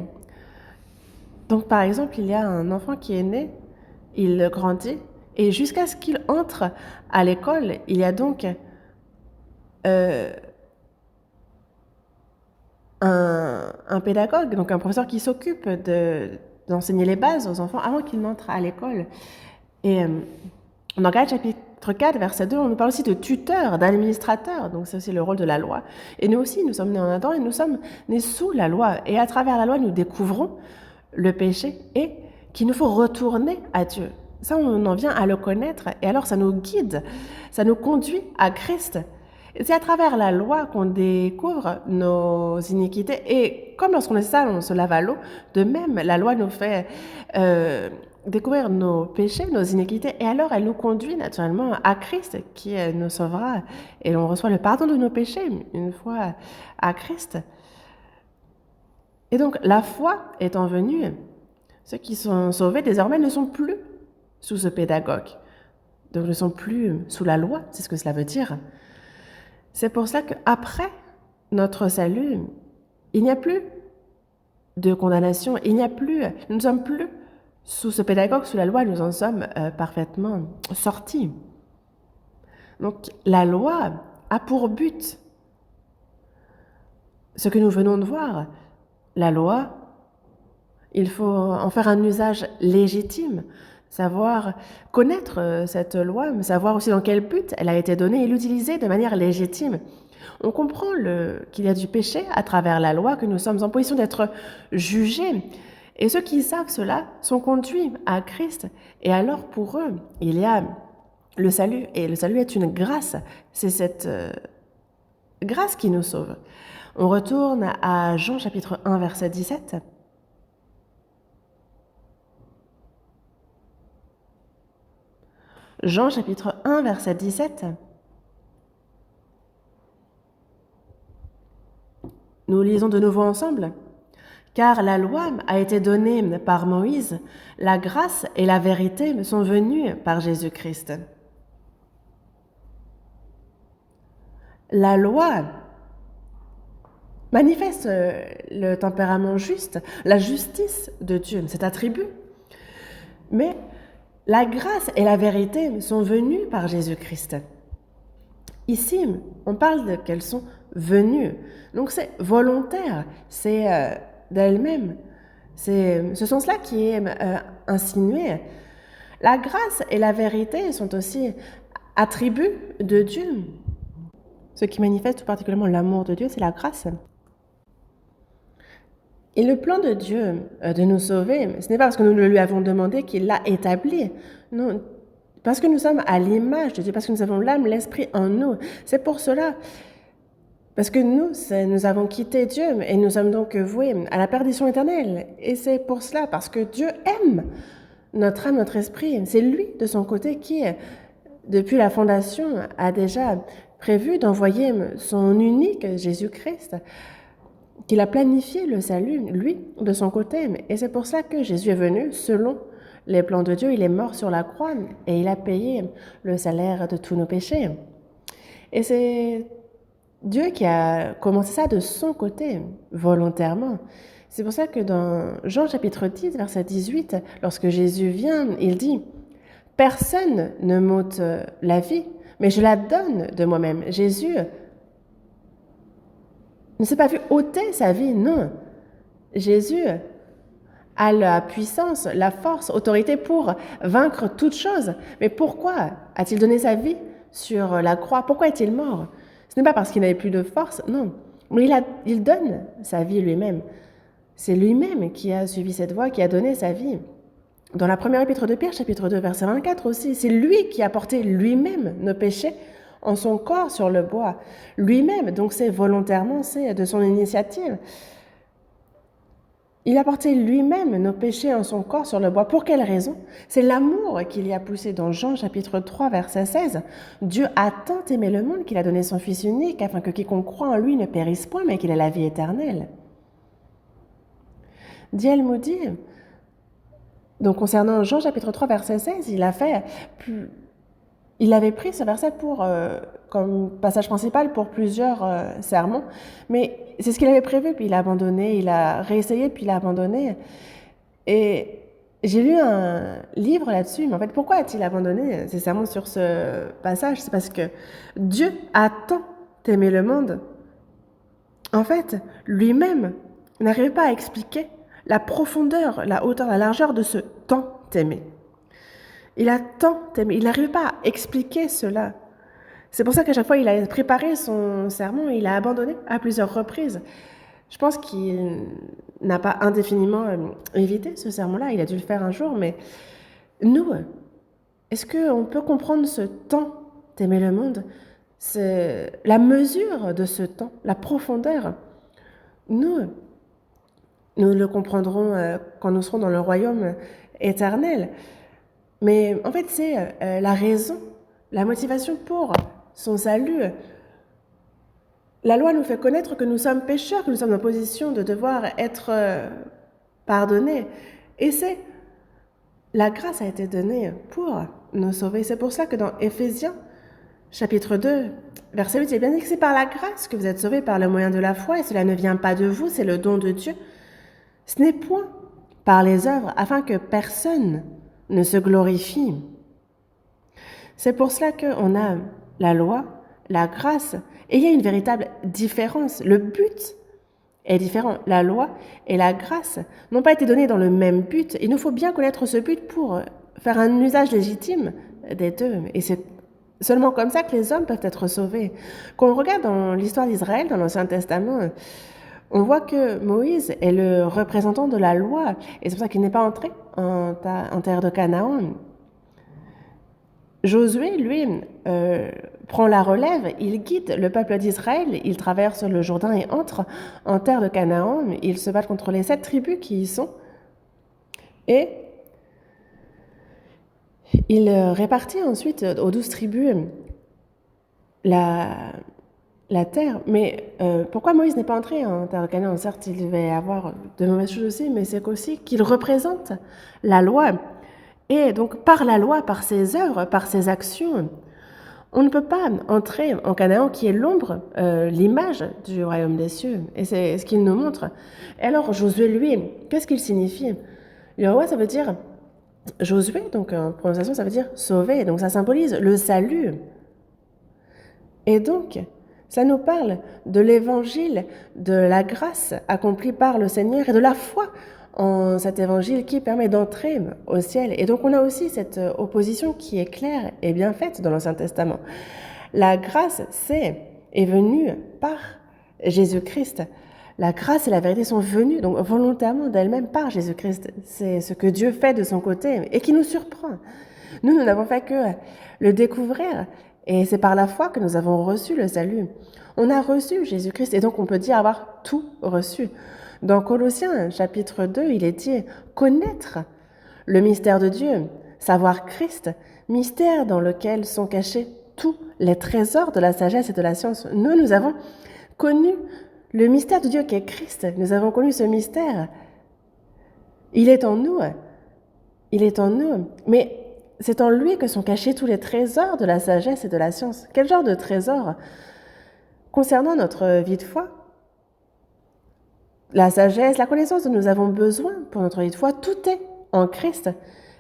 Donc par exemple, il y a un enfant qui est né, il grandit, et jusqu'à ce qu'il entre à l'école, il y a donc un pédagogue, donc un professeur qui s'occupe d'enseigner les bases aux enfants avant qu'ils n'entrent à l'école. Et dans Galates chapitre 4, verset 2, on nous parle aussi de tuteur, d'administrateur, donc c'est aussi le rôle de la loi. Et nous aussi, nous sommes nés en Adam et nous sommes nés sous la loi. Et à travers la loi, nous découvrons le péché et qu'il nous faut retourner à Dieu. Ça, on en vient à le connaître et alors ça nous guide, ça nous conduit à Christ. Et c'est à travers la loi qu'on découvre nos iniquités. Et comme lorsqu'on est sale, on se lave à l'eau, de même, la loi nous fait découvrir nos péchés, nos iniquités, et alors elle nous conduit naturellement à Christ qui nous sauvera. Et on reçoit le pardon de nos péchés une fois à Christ. Et donc, la foi étant venue, ceux qui sont sauvés désormais ne sont plus sous ce pédagogue. Donc, ne sont plus sous la loi, c'est ce que cela veut dire. C'est pour cela qu'après notre salut, il n'y a plus de condamnation, nous ne sommes plus sous ce pédagogue, sous la loi, nous en sommes parfaitement sortis. Donc, la loi a pour but ce que nous venons de voir. La loi, il faut en faire un usage légitime, savoir connaître cette loi, mais savoir aussi dans quel but elle a été donnée et l'utiliser de manière légitime. On comprend qu'il y a du péché à travers la loi, que nous sommes en position d'être jugés. Et ceux qui savent cela sont conduits à Christ. Et alors pour eux, il y a le salut. Et le salut est une grâce. C'est cette grâce qui nous sauve. On retourne à Jean chapitre 1, verset 17. Jean chapitre 1, verset 17. Nous lisons de nouveau ensemble. Car la loi a été donnée par Moïse, la grâce et la vérité sont venues par Jésus-Christ. La loi manifeste le tempérament juste, la justice de Dieu, cet attribut. Mais La grâce et la vérité sont venues par Jésus-Christ. Ici, on parle qu'elles sont venues. Donc c'est volontaire, c'est d'elles-mêmes. C'est ce sens-là qui est insinué. La grâce et la vérité sont aussi attributs de Dieu. Ce qui manifeste tout particulièrement l'amour de Dieu, c'est la grâce. Et le plan de Dieu de nous sauver, ce n'est pas parce que nous le lui avons demandé qu'il l'a établi. Non, parce que nous sommes à l'image de Dieu, parce que nous avons l'âme, l'esprit en nous. C'est pour cela. Parce que nous avons quitté Dieu et nous sommes donc voués à la perdition éternelle. Et c'est pour cela, parce que Dieu aime notre âme, notre esprit. C'est lui, de son côté, qui, depuis la fondation, a déjà prévu d'envoyer son unique Jésus-Christ, qu'il a planifié le salut, lui, de son côté. Et c'est pour cela que Jésus est venu selon les plans de Dieu. Il est mort sur la croix et il a payé le salaire de tous nos péchés. Et c'est Dieu qui a commencé ça de son côté, volontairement. C'est pour ça que dans Jean chapitre 10, verset 18, lorsque Jésus vient, il dit « Personne ne m'ôte la vie, mais je la donne de moi-même. » Jésus ne s'est pas vu ôter sa vie, non. Jésus a la puissance, la force, l'autorité pour vaincre toute chose. Mais pourquoi a-t-il donné sa vie sur la croix? Pourquoi est-il mort? Ce n'est pas parce qu'il n'avait plus de force, non. Mais il donne sa vie lui-même. C'est lui-même qui a suivi cette voie, qui a donné sa vie. Dans la première épître de Pierre, chapitre 2, verset 24 aussi, c'est lui qui a porté lui-même nos péchés en son corps sur le bois. Lui-même, donc c'est volontairement, c'est de son initiative. Il a porté lui-même nos péchés en son corps sur le bois. Pour quelle raison? C'est l'amour qu'il y a poussé dans Jean chapitre 3, verset 16. Dieu a tant aimé le monde qu'il a donné son Fils unique, afin que quiconque croit en lui ne périsse point, mais qu'il ait la vie éternelle. D.L. Moody, donc concernant Jean chapitre 3, verset 16, il avait pris ce verset comme passage principal pour plusieurs sermons, mais c'est ce qu'il avait prévu, puis il a abandonné, il a réessayé, puis il a abandonné. Et j'ai lu un livre là-dessus, mais en fait, pourquoi a-t-il abandonné ses sermons sur ce passage? C'est parce que Dieu a tant aimé le monde. En fait, lui-même n'arrivait pas à expliquer la profondeur, la hauteur, la largeur de ce tant aimé. Il a tant aimé, il n'arrive pas à expliquer cela. C'est pour ça qu'à chaque fois, il a préparé son sermon et il a abandonné à plusieurs reprises. Je pense qu'il n'a pas indéfiniment évité ce sermon-là, il a dû le faire un jour, mais nous, est-ce qu'on peut comprendre ce temps d'aimer le monde? C'est la mesure de ce temps, la profondeur. Nous le comprendrons quand nous serons dans le royaume éternel. Mais en fait, c'est la raison, la motivation pour son salut. La loi nous fait connaître que nous sommes pécheurs, que nous sommes en position de devoir être pardonnés. Et la grâce a été donnée pour nous sauver. C'est pour ça que dans Éphésiens, chapitre 2, verset 8, il est bien dit que c'est par la grâce que vous êtes sauvés par le moyen de la foi, et cela ne vient pas de vous, c'est le don de Dieu. Ce n'est point par les œuvres, afin que personne ne se glorifie. C'est pour cela qu'on a la loi, la grâce, et il y a une véritable différence. Le but est différent. La loi et la grâce n'ont pas été données dans le même but. Il nous faut bien connaître ce but pour faire un usage légitime des deux. Et c'est seulement comme ça que les hommes peuvent être sauvés. Quand on regarde dans l'histoire d'Israël, dans l'Ancien Testament, on voit que Moïse est le représentant de la loi, et c'est pour ça qu'il n'est pas entré en terre de Canaan. Josué, lui, prend la relève, il guide le peuple d'Israël, il traverse le Jourdain et entre en terre de Canaan, il se bat contre les 7 tribus qui y sont, et il répartit ensuite aux 12 tribus la terre. Mais pourquoi Moïse n'est pas entré en terre de Canaan? Certes, il devait y avoir de mauvaises choses aussi, mais c'est aussi qu'il représente la loi. Et donc, par la loi, par ses œuvres, par ses actions, on ne peut pas entrer en Canaan qui est l'ombre, l'image du royaume des cieux. Et c'est ce qu'il nous montre. Et alors, Josué, lui, qu'est-ce qu'il signifie? Le roi, ça veut dire Josué, donc en prononciation, ça veut dire sauver, donc ça symbolise le salut. Et donc, ça nous parle de l'évangile, de la grâce accomplie par le Seigneur et de la foi en cet évangile qui permet d'entrer au ciel. Et donc, on a aussi cette opposition qui est claire et bien faite dans l'Ancien Testament. La grâce, est venue par Jésus-Christ. La grâce et la vérité sont venues donc volontairement d'elles-mêmes par Jésus-Christ. C'est ce que Dieu fait de son côté et qui nous surprend. Nous n'avons fait que le découvrir et c'est par la foi que nous avons reçu le salut. On a reçu Jésus-Christ et donc on peut dire avoir tout reçu. Dans Colossiens chapitre 2, il est dit connaître le mystère de Dieu, savoir Christ, mystère dans lequel sont cachés tous les trésors de la sagesse et de la science. Nous avons connu le mystère de Dieu qui est Christ. Nous avons connu ce mystère. Il est en nous. Il est en nous. Mais c'est en lui que sont cachés tous les trésors de la sagesse et de la science. Quel genre de trésors? Concernant notre vie de foi, la sagesse, la connaissance dont nous avons besoin pour notre vie de foi, tout est en Christ.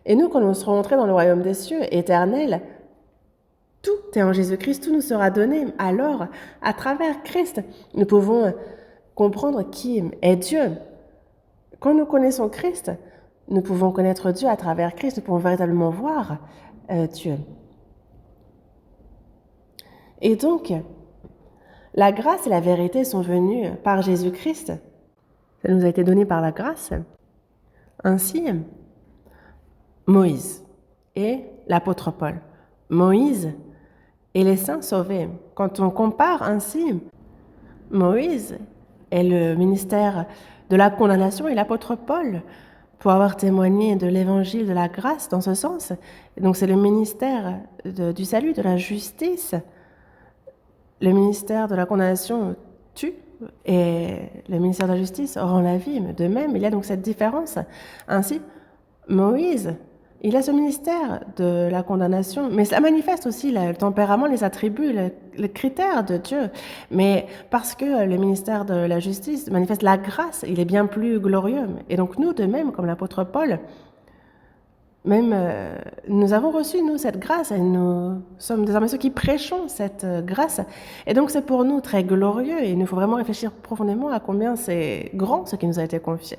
Et nous, quand nous serons entrés dans le royaume des cieux éternel, tout est en Jésus-Christ, tout nous sera donné. Alors, à travers Christ, nous pouvons comprendre qui est Dieu. Quand nous connaissons Christ, nous pouvons connaître Dieu à travers Christ, nous pouvons véritablement voir Dieu. Et donc, la grâce et la vérité sont venues par Jésus-Christ. Ça nous a été donné par la grâce. Ainsi, Moïse et l'apôtre Paul. Moïse et les saints sauvés. Quand on compare ainsi, Moïse et le ministère de la condamnation et l'apôtre Paul pour avoir témoigné de l'évangile de la grâce dans ce sens. Et donc c'est le ministère du salut, de la justice. Le ministère de la condamnation tue et le ministère de la justice rend la vie. Mais de même, il y a donc cette différence. Ainsi, Moïse, il a ce ministère de la condamnation, mais ça manifeste aussi le tempérament, les attributs, les critères de Dieu. Mais parce que le ministère de la justice manifeste la grâce, il est bien plus glorieux. Et donc nous, de même, comme l'apôtre Paul, même nous avons reçu, nous, cette grâce, et nous sommes désormais ceux qui prêchons cette grâce. Et donc c'est pour nous très glorieux, et il nous faut vraiment réfléchir profondément à combien c'est grand ce qui nous a été confié.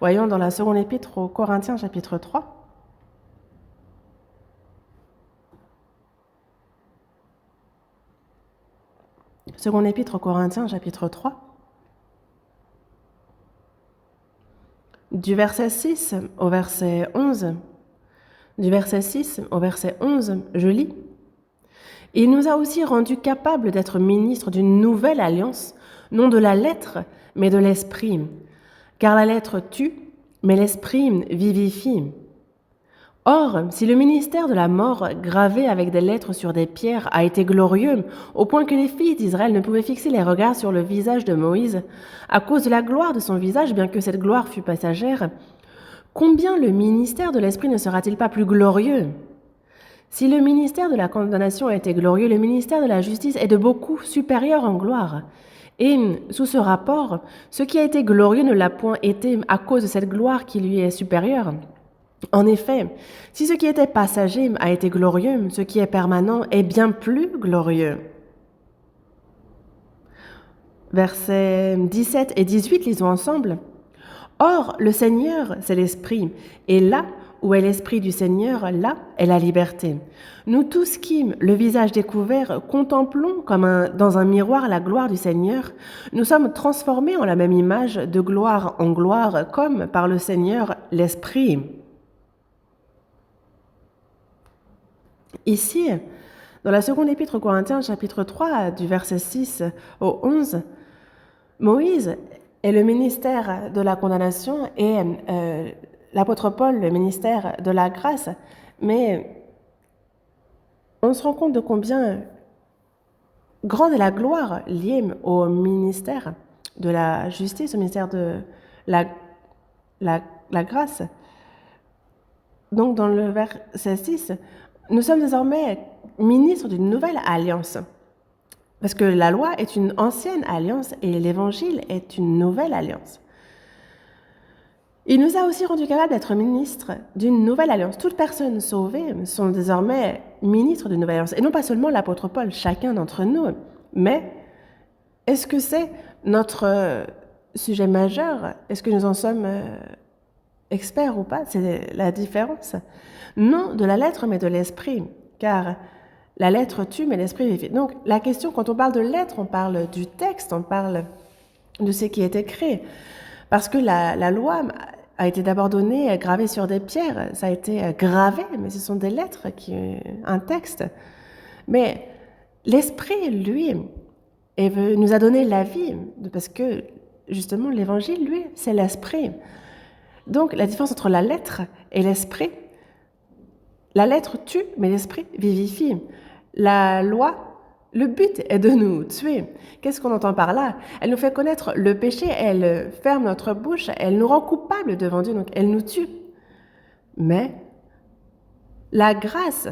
Voyons dans la seconde épître aux Corinthiens, chapitre 3. Seconde épître aux Corinthiens, chapitre 3. Du verset 6 au verset 11. Du verset 6 au verset 11, je lis. « Il nous a aussi rendus capables d'être ministres d'une nouvelle alliance, non de la lettre, mais de l'esprit. Car la lettre tue, mais l'esprit vivifie. Or, si le ministère de la mort, gravé avec des lettres sur des pierres, a été glorieux, au point que les filles d'Israël ne pouvaient fixer les regards sur le visage de Moïse, à cause de la gloire de son visage, bien que cette gloire fût passagère, combien le ministère de l'Esprit ne sera-t-il pas plus glorieux? Si le ministère de la condamnation a été glorieux, le ministère de la justice est de beaucoup supérieur en gloire. Et sous ce rapport, ce qui a été glorieux ne l'a point été à cause de cette gloire qui lui est supérieure. En effet, si ce qui était passager a été glorieux, ce qui est permanent est bien plus glorieux. Versets 17 et 18, lisons ensemble. Or, le Seigneur, c'est l'Esprit, et là où est l'Esprit du Seigneur, là est la liberté. Nous tous qui, le visage découvert, contemplons comme dans un miroir la gloire du Seigneur, nous sommes transformés en la même image de gloire en gloire, comme par le Seigneur l'Esprit. Ici, dans la seconde épître aux Corinthiens, chapitre 3, du verset 6 au 11, Moïse est le ministère de la condamnation et l'apôtre Paul, le ministère de la grâce. Mais on se rend compte de combien grande est la gloire liée au ministère de la justice, au ministère de la grâce. Donc dans le verset 6, nous sommes désormais ministres d'une nouvelle alliance. Parce que la loi est une ancienne alliance et l'évangile est une nouvelle alliance. Il nous a aussi rendus capables d'être ministres d'une nouvelle alliance. Toutes personnes sauvées sont désormais ministres d'une nouvelle alliance. Et non pas seulement l'apôtre Paul, chacun d'entre nous. Mais est-ce que c'est notre sujet majeur? Est-ce que nous en sommes experts ou pas? C'est la différence. Non de la lettre, mais de l'esprit. Car la lettre tue, mais l'esprit vivifie. Donc la question, quand on parle de lettre, on parle du texte, on parle de ce qui est écrit. Parce que la loi a été d'abord donnée, gravée sur des pierres. Ça a été gravé, mais ce sont des lettres, un texte. Mais l'Esprit, lui, nous a donné la vie, parce que justement, l'Évangile, lui, c'est l'Esprit. Donc, la différence entre la lettre et l'Esprit, la lettre tue, mais l'Esprit vivifie. La loi, le but est de nous tuer. Qu'est-ce qu'on entend par là? Elle nous fait connaître le péché, elle ferme notre bouche, elle nous rend coupables devant Dieu, donc elle nous tue. Mais la grâce,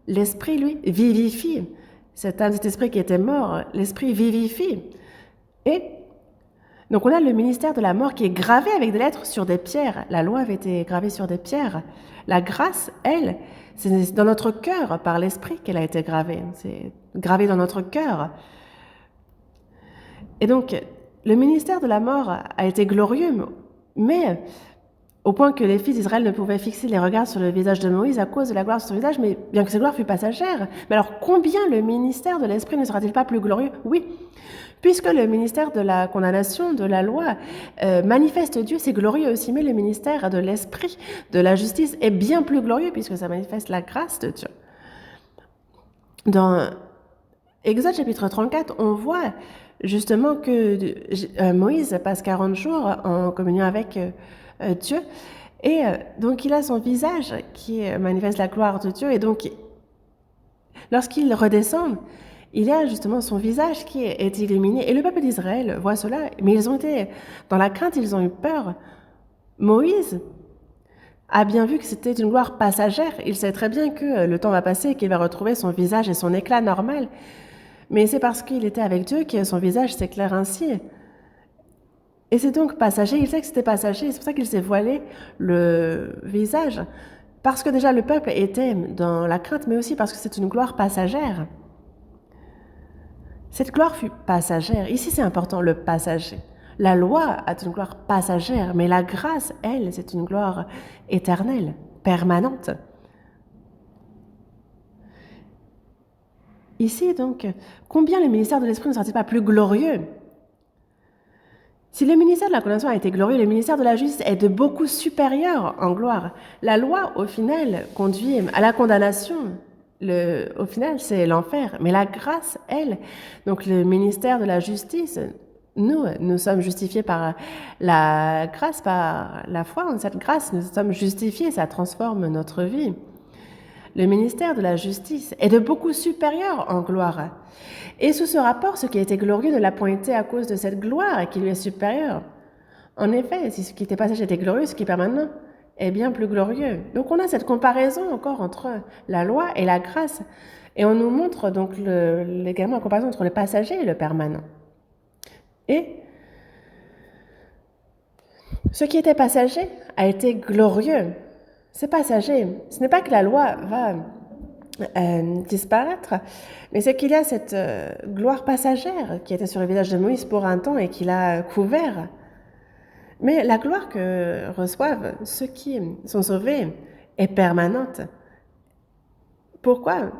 l'Esprit, lui, vivifie. Cet esprit qui était mort, l'Esprit vivifie. Et donc on a le ministère de la mort qui est gravé avec des lettres sur des pierres. La loi avait été gravée sur des pierres. La grâce, elle, c'est dans notre cœur, par l'Esprit qu'elle a été gravée. C'est gravé dans notre cœur. Et donc, le ministère de la mort a été glorieux, mais au point que les fils d'Israël ne pouvaient fixer les regards sur le visage de Moïse à cause de la gloire sur son visage, mais bien que cette gloire fût passagère. Mais alors, combien le ministère de l'Esprit ne sera-t-il pas plus glorieux? Oui, puisque le ministère de la condamnation, de la loi, manifeste Dieu, c'est glorieux aussi, mais le ministère de l'Esprit, de la justice, est bien plus glorieux, puisque ça manifeste la grâce de Dieu. Dans Exode chapitre 34, on voit justement que Moïse passe 40 jours en communion avec Dieu, et donc il a son visage qui manifeste la gloire de Dieu, et donc lorsqu'il redescend, il y a justement son visage qui est illuminé, et le peuple d'Israël voit cela, mais ils ont été dans la crainte, ils ont eu peur. Moïse a bien vu que c'était une gloire passagère, il sait très bien que le temps va passer et qu'il va retrouver son visage et son éclat normal, mais c'est parce qu'il était avec Dieu que son visage s'éclaire ainsi. Et c'est donc passager, il sait que c'était passager, c'est pour ça qu'il s'est voilé le visage. Parce que déjà le peuple était dans la crainte, mais aussi parce que c'est une gloire passagère. Cette gloire fut passagère. Ici, c'est important, le passager. La loi a une gloire passagère, mais la grâce, elle, c'est une gloire éternelle, permanente. Ici, donc, combien le ministère de l'Esprit ne sera-t-il pas plus glorieux? Si le ministère de la condamnation a été glorieux, le ministère de la justice est de beaucoup supérieur en gloire. La loi, au final, conduit à la condamnation. Au final, c'est l'enfer. Mais la grâce, elle, donc le ministère de la justice, nous sommes justifiés par la grâce, par la foi en cette grâce. Nous sommes justifiés, ça transforme notre vie. Le ministère de la justice est de beaucoup supérieur en gloire. Et sous ce rapport, ce qui était glorieux ne l'a point été à cause de cette gloire qui lui est supérieure. En effet, si ce qui était passager était glorieux, ce qui est permanent est bien plus glorieux. Donc on a cette comparaison encore entre la loi et la grâce. Et on nous montre donc également la comparaison entre le passager et le permanent. Et ce qui était passager a été glorieux. C'est passager. Ce n'est pas que la loi va disparaître, mais c'est qu'il y a cette gloire passagère qui était sur le visage de Moïse pour un temps et qui l'a couvert. Mais la gloire que reçoivent ceux qui sont sauvés est permanente. Pourquoi?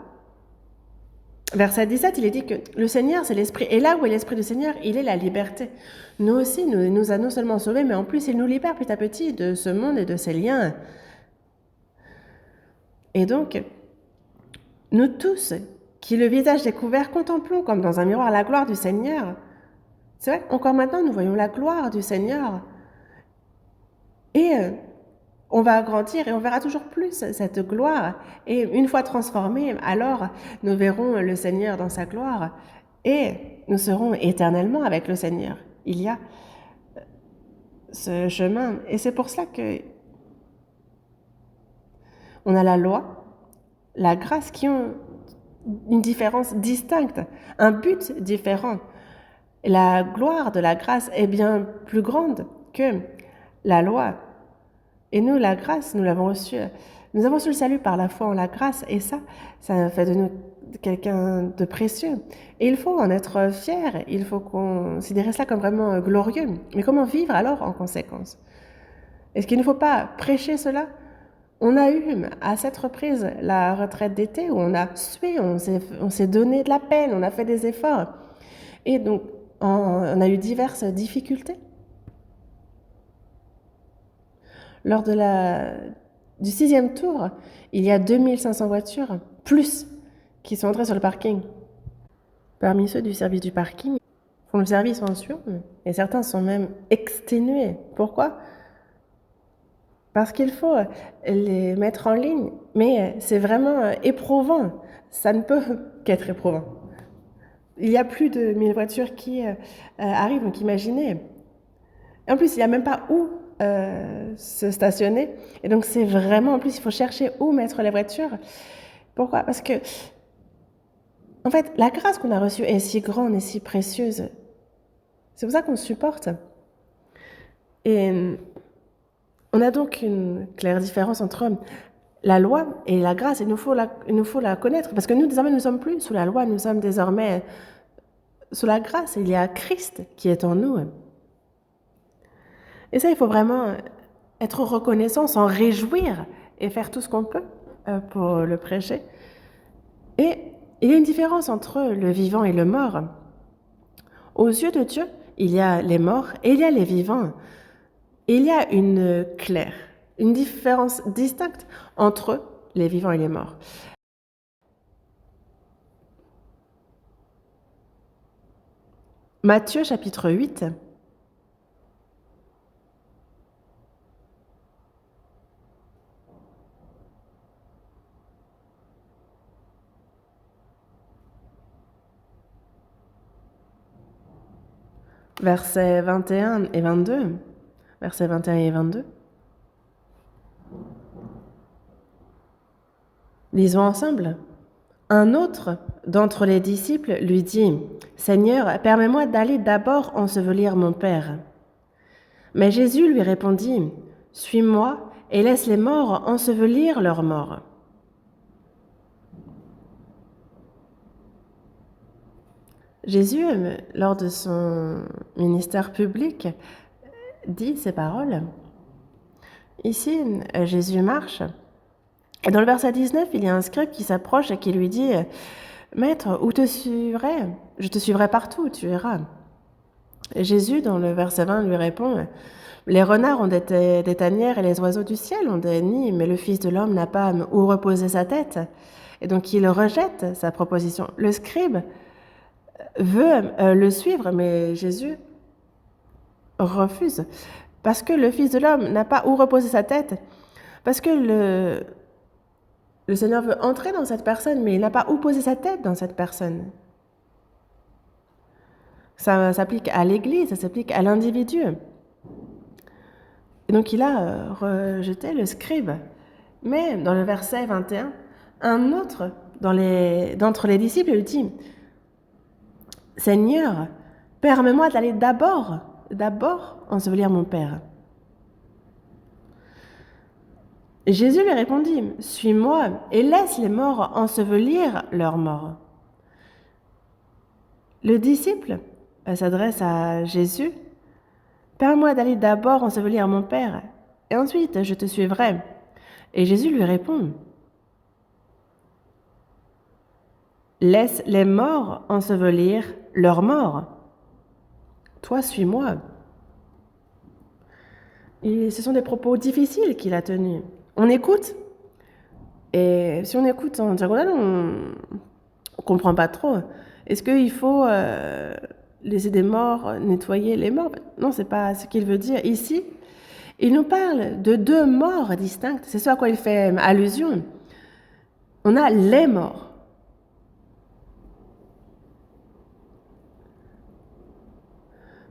Verset 17, il est dit que le Seigneur, c'est l'Esprit. Et là où est l'Esprit du Seigneur, il est la liberté. Nous aussi, il nous a non seulement sauvés, mais en plus, il nous libère petit à petit de ce monde et de ses liens. Et donc, nous tous, qui le visage découvert, contemplons comme dans un miroir la gloire du Seigneur. C'est vrai, encore maintenant, nous voyons la gloire du Seigneur. Et on va grandir et on verra toujours plus cette gloire. Et une fois transformés, alors nous verrons le Seigneur dans sa gloire et nous serons éternellement avec le Seigneur. Il y a ce chemin. Et c'est pour cela que on a la loi, la grâce qui ont une différence distincte, un but différent. La gloire de la grâce est bien plus grande que la loi. Et nous, la grâce, nous l'avons reçue. Nous avons reçu le salut par la foi en la grâce. Et ça fait de nous quelqu'un de précieux. Et il faut en être fier. Il faut considérer cela comme vraiment glorieux. Mais comment vivre alors en conséquence? Est-ce qu'il ne faut pas prêcher cela? On a eu à cette reprise la retraite d'été où on a sué, on s'est donné de la peine, on a fait des efforts. Et donc, on a eu diverses difficultés. Lors du 6e tour, il y a 2500 voitures, plus, qui sont entrées sur le parking. Parmi ceux du service du parking, font le service en sueur, et certains sont même exténués. Pourquoi? Parce qu'il faut les mettre en ligne, mais c'est vraiment éprouvant. Ça ne peut qu'être éprouvant. Il y a plus de 1000 voitures qui arrivent, donc imaginez. En plus, il n'y a même pas où se stationner. Et donc, c'est vraiment, en plus, il faut chercher où mettre les voitures. Pourquoi? Parce que, en fait, la grâce qu'on a reçue est si grande et si précieuse. C'est pour ça qu'on supporte. Et on a donc une claire différence entre la loi et la grâce. Il nous faut la connaître. Parce que nous, désormais, nous ne sommes plus sous la loi. Nous sommes désormais sous la grâce. Il y a Christ qui est en nous. Et ça, il faut vraiment être reconnaissant, s'en réjouir et faire tout ce qu'on peut pour le prêcher. Et il y a une différence entre le vivant et le mort. Aux yeux de Dieu, il y a les morts et il y a les vivants. Et il y a une différence distincte entre les vivants et les morts. Matthieu chapitre 8. Versets 21 et 22. Versets 21 et 22. Lisons ensemble. Un autre d'entre les disciples lui dit « Seigneur, permets-moi d'aller d'abord ensevelir mon père. » Mais Jésus lui répondit « Suis-moi et laisse les morts ensevelir leurs morts. » Jésus, lors de son ministère public, dit ces paroles. Ici, Jésus marche. Et dans le verset 19, il y a un scribe qui s'approche et qui lui dit « Maître, où te suivrai? Je te suivrai partout où tu iras. » Et Jésus, dans le verset 20, lui répond « Les renards ont des tanières et les oiseaux du ciel ont des nids, mais le Fils de l'homme n'a pas où reposer sa tête. » Et donc il rejette sa proposition. Le scribe veut le suivre, mais Jésus refuse. Parce que le Fils de l'homme n'a pas où reposer sa tête. Parce que le Seigneur veut entrer dans cette personne, mais il n'a pas où poser sa tête dans cette personne. Ça s'applique à l'Église, ça s'applique à l'individu. Et donc il a rejeté le scribe. Mais dans le verset 21, un autre d'entre les disciples lui dit « Seigneur, permets-moi d'aller d'abord ensevelir mon père. » Jésus lui répondit « Suis-moi et laisse les morts ensevelir leurs morts. » Le disciple s'adresse à Jésus « Permets-moi d'aller d'abord ensevelir mon père, et ensuite je te suivrai. » Et Jésus lui répond « Laisse les morts ensevelir leurs morts. Toi, suis-moi. » Et ce sont des propos difficiles qu'il a tenus. On écoute, et si on écoute en diagonale, on ne comprend pas trop. Est-ce qu'il faut laisser des morts nettoyer les morts? Non, ce n'est pas ce qu'il veut dire ici. Il nous parle de deux morts distinctes. C'est ce à quoi il fait allusion. On a les morts.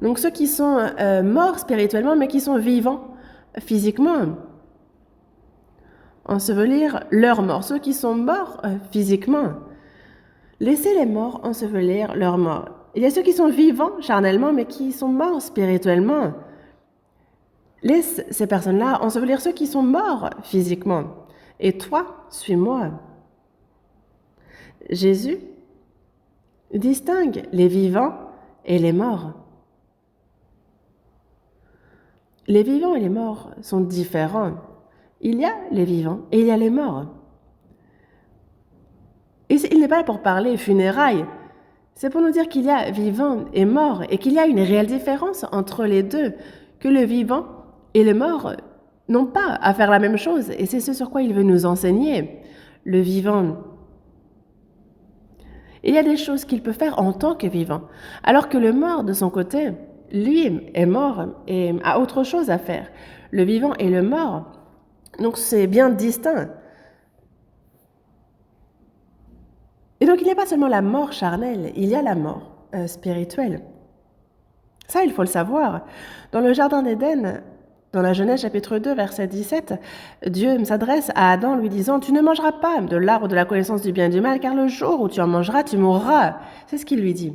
Donc ceux qui sont morts spirituellement, mais qui sont vivants physiquement. Ensevelir leurs morts. Ceux qui sont morts physiquement. Laissez les morts ensevelir leurs morts. Il y a ceux qui sont vivants charnellement, mais qui sont morts spirituellement. Laisse ces personnes-là ensevelir ceux qui sont morts physiquement. Et toi, suis-moi. Jésus distingue les vivants et les morts. Les vivants et les morts sont différents. Il y a les vivants et il y a les morts. Et il n'est pas là pour parler funérailles. C'est pour nous dire qu'il y a vivants et morts et qu'il y a une réelle différence entre les deux, que le vivant et le mort n'ont pas à faire la même chose. Et c'est ce sur quoi il veut nous enseigner. Le vivant, il y a des choses qu'il peut faire en tant que vivant, alors que le mort, de son côté, lui, est mort et a autre chose à faire. Le vivant et le mort, donc c'est bien distinct. Et donc il n'y a pas seulement la mort charnelle, il y a la mort spirituelle. Ça, il faut le savoir. Dans le Jardin d'Éden, dans la Genèse chapitre 2, verset 17, Dieu s'adresse à Adam lui disant « Tu ne mangeras pas de l'arbre de la connaissance du bien et du mal, car le jour où tu en mangeras, tu mourras. » C'est ce qu'il lui dit.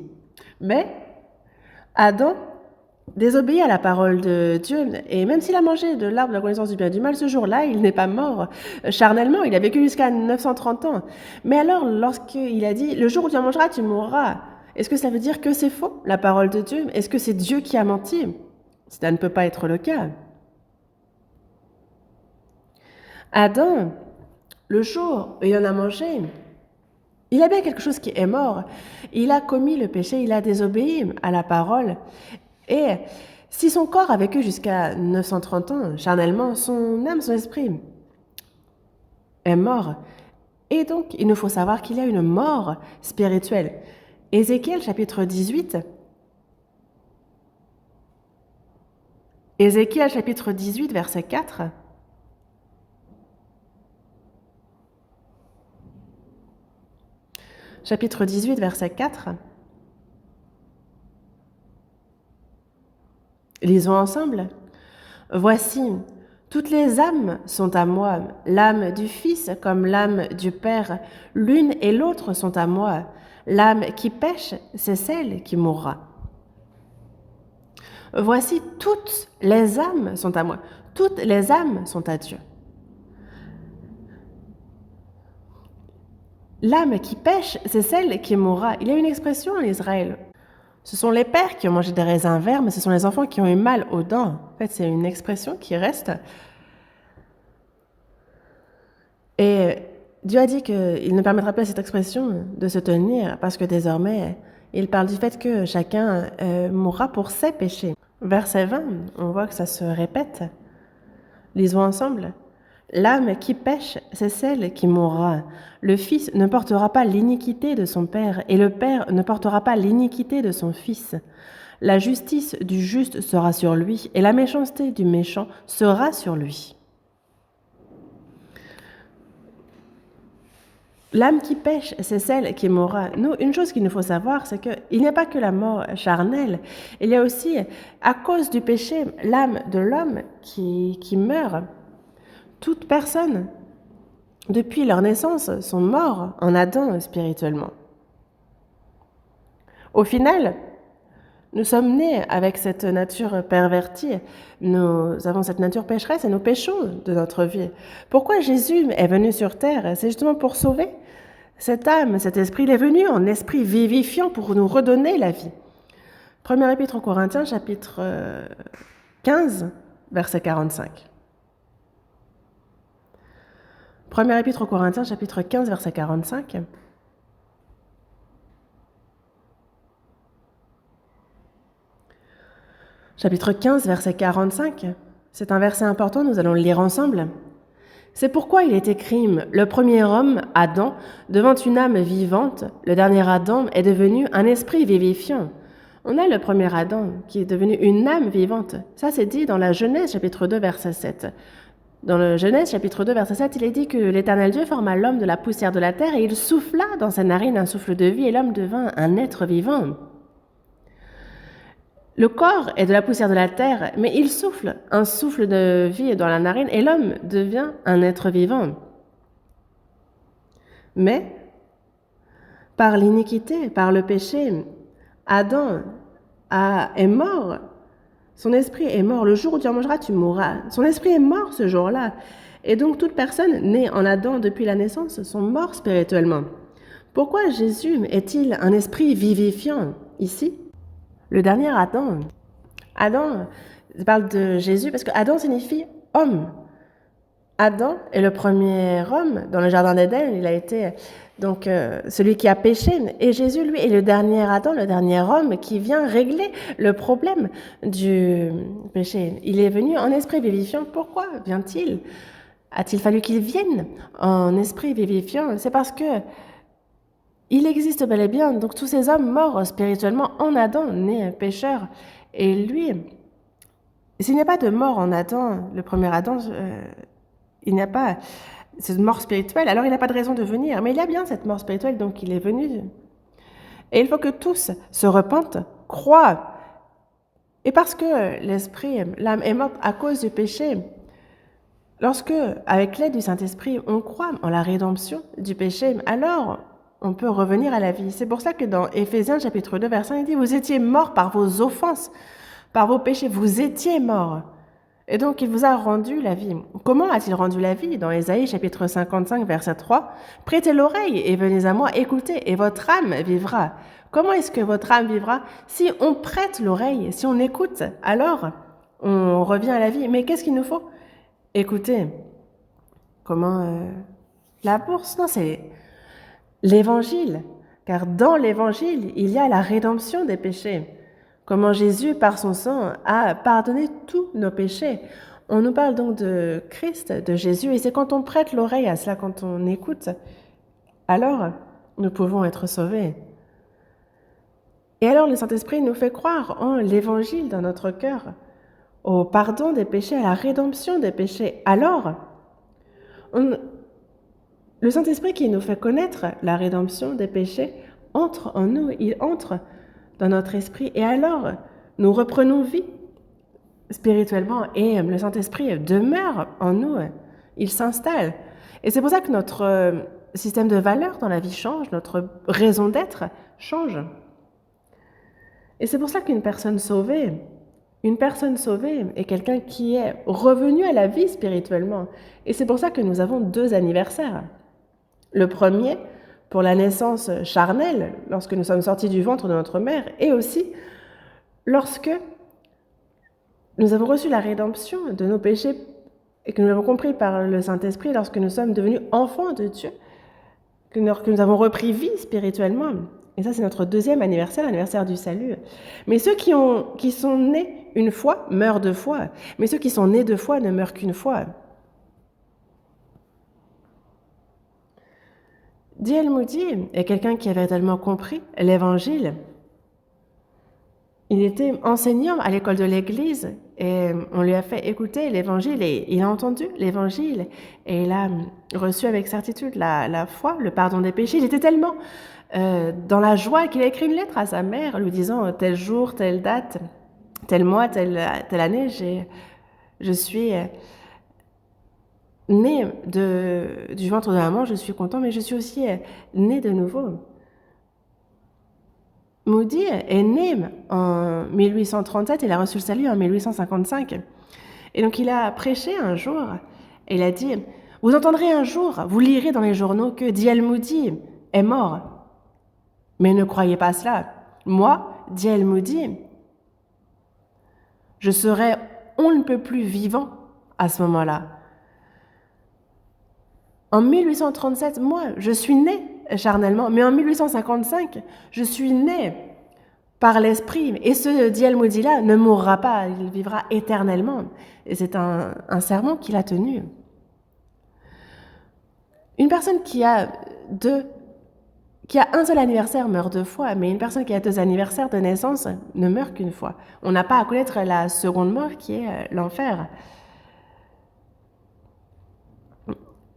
Mais Adam désobéit à la parole de Dieu, et même s'il a mangé de l'arbre de la connaissance du bien et du mal, ce jour-là, il n'est pas mort charnellement, il a vécu jusqu'à 930 ans. Mais alors, lorsqu'il a dit « Le jour où tu en mangeras, tu mourras », est-ce que ça veut dire que c'est faux, la parole de Dieu? Est-ce que c'est Dieu qui a menti? Ça ne peut pas être le cas. Adam, le jour où il en a mangé, il a bien quelque chose qui est mort. Il a commis le péché, il a désobéi à la parole. Et si son corps a vécu jusqu'à 930 ans, charnellement, son âme, son esprit est mort. Et donc, il nous faut savoir qu'il y a une mort spirituelle. Ézéchiel chapitre 18. Ézéchiel chapitre 18, verset 4. Chapitre 18, verset 4. Lisons ensemble. « Voici, toutes les âmes sont à moi, l'âme du Fils comme l'âme du Père, l'une et l'autre sont à moi. L'âme qui pêche, c'est celle qui mourra. » Voici, toutes les âmes sont à moi, toutes les âmes sont à Dieu. L'âme qui pêche, c'est celle qui mourra. Il y a une expression en Israël. Ce sont les pères qui ont mangé des raisins verts, mais ce sont les enfants qui ont eu mal aux dents. En fait, c'est une expression qui reste. Et Dieu a dit qu'il ne permettra pas à cette expression de se tenir, parce que désormais, il parle du fait que chacun mourra pour ses péchés. Verset 20, on voit que ça se répète. Lisons ensemble. L'âme qui pêche, c'est celle qui mourra. Le fils ne portera pas l'iniquité de son père, et le père ne portera pas l'iniquité de son fils. La justice du juste sera sur lui, et la méchanceté du méchant sera sur lui. L'âme qui pêche, c'est celle qui mourra. Nous, une chose qu'il nous faut savoir, c'est qu'il n'y a pas que la mort charnelle. Il y a aussi, à cause du péché, l'âme de l'homme qui meurt. Toute personne, depuis leur naissance, sont morts en Adam spirituellement. Au final, nous sommes nés avec cette nature pervertie. Nous avons cette nature pécheresse et nous péchons de notre vie. Pourquoi Jésus est venu sur terre? C'est justement pour sauver cette âme, cet esprit. Il est venu en esprit vivifiant pour nous redonner la vie. Première épître aux Corinthiens, chapitre 15, verset 45. Première épître aux Corinthiens, chapitre 15, verset 45. Chapitre 15, verset 45. C'est un verset important, nous allons le lire ensemble. C'est pourquoi il est écrit, le premier homme, Adam, devint une âme vivante, le dernier Adam est devenu un esprit vivifiant. On a le premier Adam qui est devenu une âme vivante. Ça, c'est dit dans la Genèse, chapitre 2, verset 7. Dans le Genèse, chapitre 2, verset 7, il est dit que l'Éternel Dieu forma l'homme de la poussière de la terre et il souffla dans sa narine un souffle de vie et l'homme devint un être vivant. Le corps est de la poussière de la terre, mais il souffle un souffle de vie dans la narine et l'homme devient un être vivant. Mais, par l'iniquité, par le péché, Adam est mort Son esprit est mort. Le jour où tu en mangeras, tu mourras. Son esprit est mort ce jour-là. Et donc, toute personne née en Adam depuis la naissance sont morts spirituellement. Pourquoi Jésus est-il un esprit vivifiant ici? Le dernier Adam. Adam, je parle de Jésus parce que Adam signifie homme. Adam est le premier homme dans le jardin d'Éden. Il a été donc celui qui a péché. Et Jésus, lui, est le dernier Adam, le dernier homme qui vient régler le problème du péché. Il est venu en esprit vivifiant. Pourquoi vient-il? A-t-il fallu qu'il vienne en esprit vivifiant? C'est parce que il existe bel et bien donc tous ces hommes morts spirituellement en Adam, nés pécheurs. Et lui, s'il n'y a pas de mort en Adam, le premier Adam, il n'y a pas cette mort spirituelle, alors il n'a pas de raison de venir. Mais il y a bien cette mort spirituelle, donc il est venu. Et il faut que tous se repentent, croient. Et parce que l'esprit, l'âme est morte à cause du péché, lorsque, avec l'aide du Saint-Esprit, on croit en la rédemption du péché, alors on peut revenir à la vie. C'est pour ça que dans Éphésiens chapitre 2, verset 1, il dit « Vous étiez morts par vos offenses, par vos péchés, vous étiez morts. » Et donc, il vous a rendu la vie. Comment a-t-il rendu la vie? Dans Ésaïe chapitre 55, verset 3, « Prêtez l'oreille et venez à moi, écoutez, et votre âme vivra. » Comment est-ce que votre âme vivra? Si on prête l'oreille, si on écoute, alors on revient à la vie. Mais qu'est-ce qu'il nous faut? Écoutez. Comment la bourse? Non, c'est l'Évangile. Car dans l'Évangile, il y a la rédemption des péchés. Comment Jésus, par son sang, a pardonné tous nos péchés. On nous parle donc de Christ, de Jésus, et c'est quand on prête l'oreille à cela, quand on écoute, alors nous pouvons être sauvés. Et alors le Saint-Esprit nous fait croire en l'Évangile dans notre cœur, au pardon des péchés, à la rédemption des péchés. Alors, le Saint-Esprit qui nous fait connaître la rédemption des péchés entre en nous, il entre dans notre esprit, et alors nous reprenons vie spirituellement, et le Saint-Esprit demeure en nous, il s'installe. Et c'est pour ça que notre système de valeurs dans la vie change, notre raison d'être change. Et c'est pour ça qu'une personne sauvée est quelqu'un qui est revenu à la vie spirituellement. Et c'est pour ça que nous avons 2 anniversaires. Le premier, pour la naissance charnelle, lorsque nous sommes sortis du ventre de notre mère, et aussi lorsque nous avons reçu la rédemption de nos péchés et que nous l'avons compris par le Saint-Esprit, lorsque nous sommes devenus enfants de Dieu, que nous avons repris vie spirituellement. Et ça, c'est notre 2e anniversaire, l'anniversaire du salut. Mais ceux qui sont nés une fois meurent 2 fois, mais ceux qui sont nés 2 fois ne meurent qu'une fois. D.L. Moody est quelqu'un qui avait tellement compris l'Évangile. Il était enseignant à l'école de l'Église et on lui a fait écouter l'Évangile et il a entendu l'Évangile et il a reçu avec certitude la foi, le pardon des péchés. Il était tellement dans la joie qu'il a écrit une lettre à sa mère lui disant tel jour, telle date, tel mois, telle année, je suis né du ventre de maman, je suis content, mais je suis aussi né de nouveau. Moody est né en 1837, il a reçu le salut en 1855. Et donc il a prêché un jour, et il a dit « Vous entendrez un jour, vous lirez dans les journaux que D.L. Moody est mort. Mais ne croyez pas cela. Moi, D.L. Moody, je serai on ne peut plus vivant à ce moment-là. En 1837, moi, je suis né charnellement, mais en 1855, je suis né par l'esprit. Et ce D.L. Moody-là ne mourra pas, il vivra éternellement. Et c'est un serment qu'il a tenu. Une personne qui a un seul anniversaire meurt 2 fois, mais une personne qui a 2 anniversaires de naissance ne meurt qu'une fois. On n'a pas à connaître la seconde mort qui est l'enfer.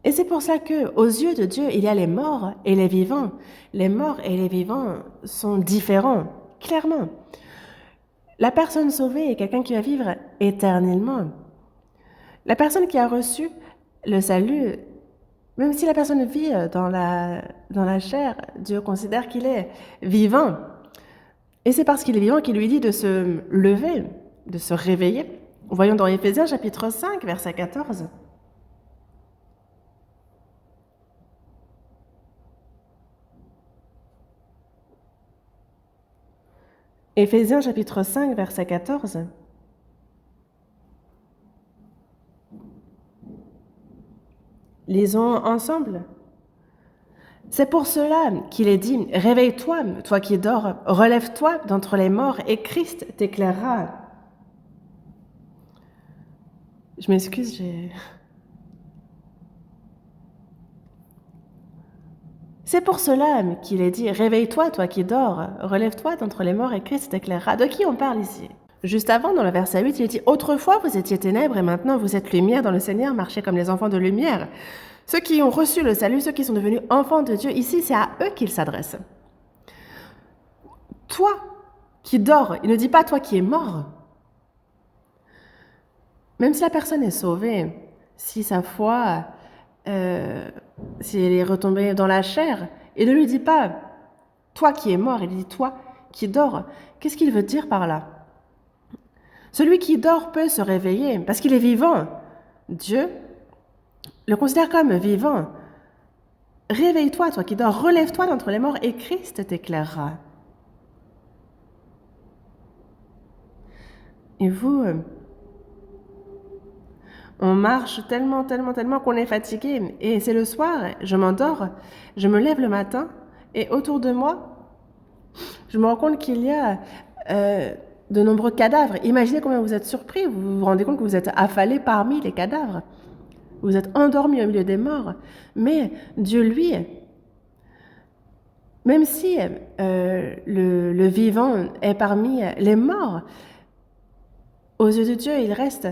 Et c'est pour ça que, aux yeux de Dieu, il y a les morts et les vivants. Les morts et les vivants sont différents, clairement. La personne sauvée est quelqu'un qui va vivre éternellement. La personne qui a reçu le salut, même si la personne vit dans la chair, Dieu considère qu'il est vivant. Et c'est parce qu'il est vivant qu'il lui dit de se lever de se réveiller. Voyons dans Éphésiens chapitre 5, verset 14. Éphésiens chapitre 5, verset 14. Lisons ensemble. C'est pour cela qu'il est dit, réveille-toi, toi qui dors, relève-toi d'entre les morts et Christ t'éclairera. Je m'excuse, C'est pour cela qu'il est dit, réveille-toi, toi qui dors, relève-toi d'entre les morts et Christ t'éclairera. De qui on parle ici? Juste avant, dans le verset 8, il est dit, autrefois vous étiez ténèbres et maintenant vous êtes lumière dans le Seigneur, marchez comme les enfants de lumière. Ceux qui ont reçu le salut, ceux qui sont devenus enfants de Dieu, ici c'est à eux qu'il s'adresse. Toi qui dors, il ne dit pas toi qui es mort. Même si la personne est sauvée, si sa foi, si elle est retombée dans la chair, il ne lui dit pas toi qui es mort, il dit toi qui dors. Qu'est-ce qu'il veut dire par là? Celui qui dort peut se réveiller parce qu'il est vivant. Dieu le considère comme vivant. Réveille-toi, toi qui dors, relève-toi d'entre les morts et Christ t'éclairera. Et vous, on marche tellement qu'on est fatigué. Et c'est le soir, je m'endors, je me lève le matin et autour de moi, je me rends compte qu'il y a de nombreux cadavres. Imaginez combien vous êtes surpris, vous vous rendez compte que vous êtes affalé parmi les cadavres. Vous êtes endormi au milieu des morts. Mais Dieu, lui, même si le vivant est parmi les morts, aux yeux de Dieu, il reste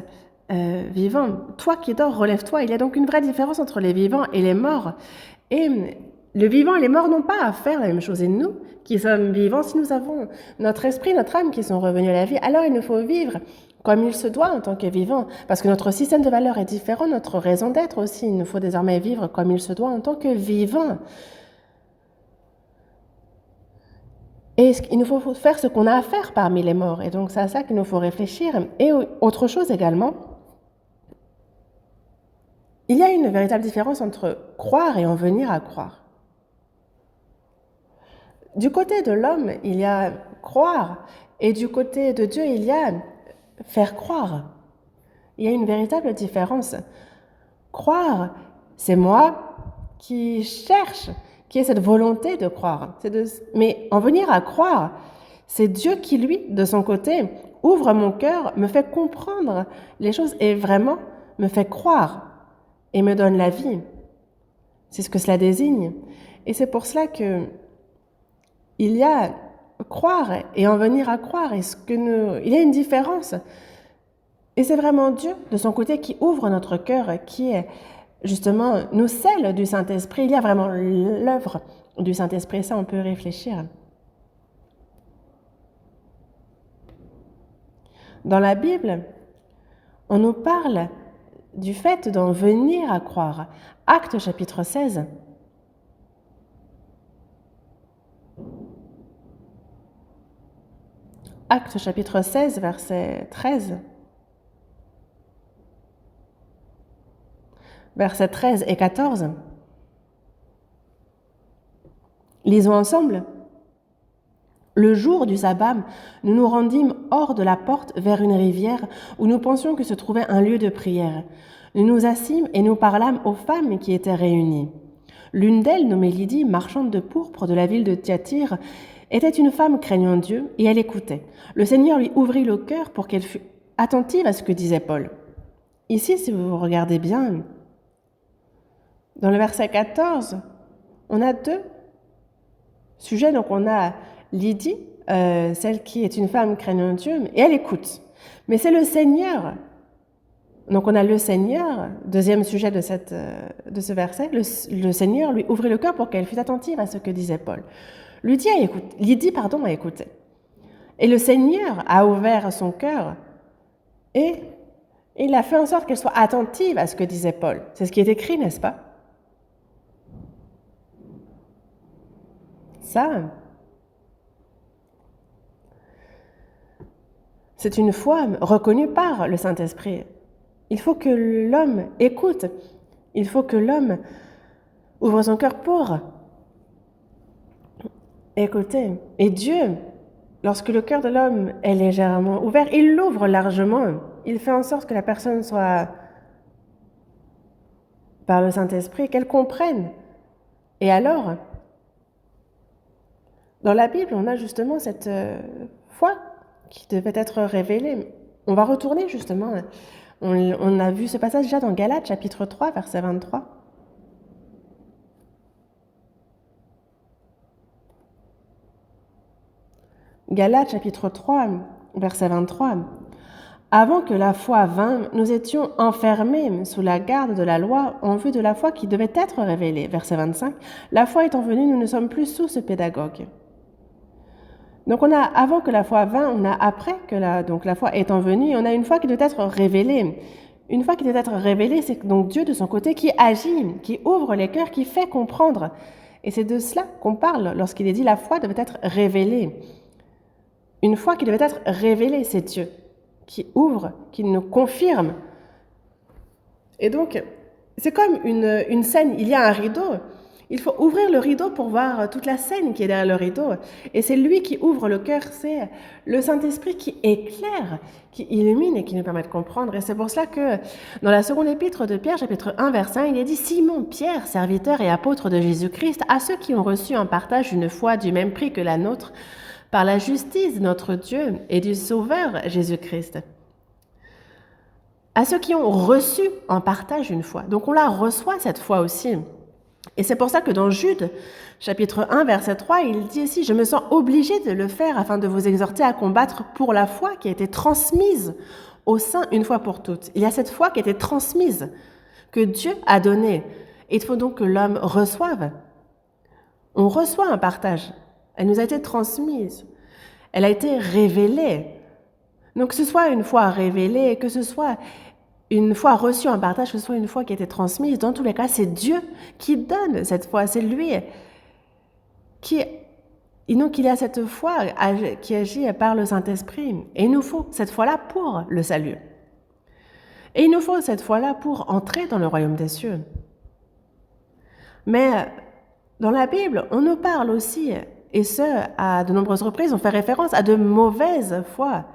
vivant. Toi qui dors, relève-toi. Il y a donc une vraie différence entre les vivants et les morts. Et le vivant et les morts n'ont pas à faire la même chose. Et nous, qui sommes vivants, si nous avons notre esprit, notre âme qui sont revenus à la vie, alors il nous faut vivre comme il se doit en tant que vivant. Parce que notre système de valeurs est différent, notre raison d'être aussi. Il nous faut désormais vivre comme il se doit en tant que vivant. Et il nous faut faire ce qu'on a à faire parmi les morts. Et donc c'est à ça qu'il nous faut réfléchir. Et autre chose également, il y a une véritable différence entre croire et en venir à croire. Du côté de l'homme, il y a croire, et du côté de Dieu, il y a faire croire. Il y a une véritable différence. Croire, c'est moi qui cherche, qui ai cette volonté de croire. Mais en venir à croire, c'est Dieu qui, lui, de son côté, ouvre mon cœur, me fait comprendre les choses et vraiment me fait croire et me donne la vie. C'est ce que cela désigne. Et c'est pour cela que il y a croire et en venir à croire. Il y a une différence. Et c'est vraiment Dieu, de son côté, qui ouvre notre cœur, qui justement nous scelle du Saint-Esprit. Il y a vraiment l'œuvre du Saint-Esprit. Ça, on peut réfléchir. Dans la Bible, on nous parle du fait d'en venir à croire. Actes chapitre 16. Actes chapitre 16, verset 13. Versets 13 et 14. Lisons ensemble. Le jour du sabbat, nous nous rendîmes hors de la porte vers une rivière où nous pensions que se trouvait un lieu de prière. Nous nous assîmes et nous parlâmes aux femmes qui étaient réunies. L'une d'elles, nommée Lydie, marchande de pourpre de la ville de Thyatire, était une femme craignant Dieu et elle écoutait. Le Seigneur lui ouvrit le cœur pour qu'elle fût attentive à ce que disait Paul. Ici, si vous regardez bien, dans le verset 14, on a deux sujets. Donc on a Lydie, celle qui est une femme craignant Dieu, et elle écoute. Mais c'est le Seigneur. Donc on a le Seigneur, deuxième sujet de ce verset, le Seigneur lui ouvrit le cœur pour qu'elle fût attentive à ce que disait Paul. Lydie a écouté. Et le Seigneur a ouvert son cœur et il a fait en sorte qu'elle soit attentive à ce que disait Paul. C'est ce qui est écrit, n'est-ce pas? C'est une foi reconnue par le Saint-Esprit. Il faut que l'homme écoute. Il faut que l'homme ouvre son cœur pour écouter. Et Dieu, lorsque le cœur de l'homme est légèrement ouvert, il l'ouvre largement. Il fait en sorte que la personne soit, par le Saint-Esprit, qu'elle comprenne. Et alors, dans la Bible, on a justement cette foi qui devait être révélée. On va retourner justement. On a vu ce passage déjà dans Galates, chapitre 3, verset 23. Galates, chapitre 3, verset 23. Avant que la foi vînt, nous étions enfermés sous la garde de la loi en vue de la foi qui devait être révélée. Verset 25. La foi étant venue, nous ne sommes plus sous ce pédagogue. Donc on a avant que la foi vînt, on a après que la foi étant venue, on a une foi qui doit être révélée. Une foi qui doit être révélée, c'est donc Dieu de son côté qui agit, qui ouvre les cœurs, qui fait comprendre. Et c'est de cela qu'on parle lorsqu'il est dit la foi devait être révélée. Une foi qui devait être révélée, c'est Dieu qui ouvre, qui nous confirme. Et donc, c'est comme une scène, il y a un rideau. Il faut ouvrir le rideau pour voir toute la scène qui est derrière le rideau. Et c'est lui qui ouvre le cœur, c'est le Saint-Esprit qui éclaire, qui illumine et qui nous permet de comprendre. Et c'est pour cela que dans la seconde épître de Pierre, chapitre 1, verset 1, il est dit « Simon, Pierre, serviteur et apôtre de Jésus-Christ, à ceux qui ont reçu en partage une foi du même prix que la nôtre, par la justice de notre Dieu et du Sauveur Jésus-Christ. » À ceux qui ont reçu en partage une foi. Donc on la reçoit cette foi aussi. Et c'est pour ça que dans Jude, chapitre 1, verset 3, il dit ici « Je me sens obligé de le faire afin de vous exhorter à combattre pour la foi qui a été transmise au sein une fois pour toutes. » Il y a cette foi qui a été transmise, que Dieu a donnée. Et il faut donc que l'homme reçoive. On reçoit un partage. Elle nous a été transmise. Elle a été révélée. Donc que ce soit une foi révélée, que ce soit une foi reçue en partage, que ce soit une foi qui a été transmise, dans tous les cas, c'est Dieu qui donne cette foi. C'est lui qui... Et donc il y a cette foi qui agit par le Saint-Esprit. Et il nous faut cette foi-là pour le salut. Et il nous faut cette foi-là pour entrer dans le royaume des cieux. Mais dans la Bible, on nous parle aussi, et ce, à de nombreuses reprises, on fait référence à de mauvaises foi.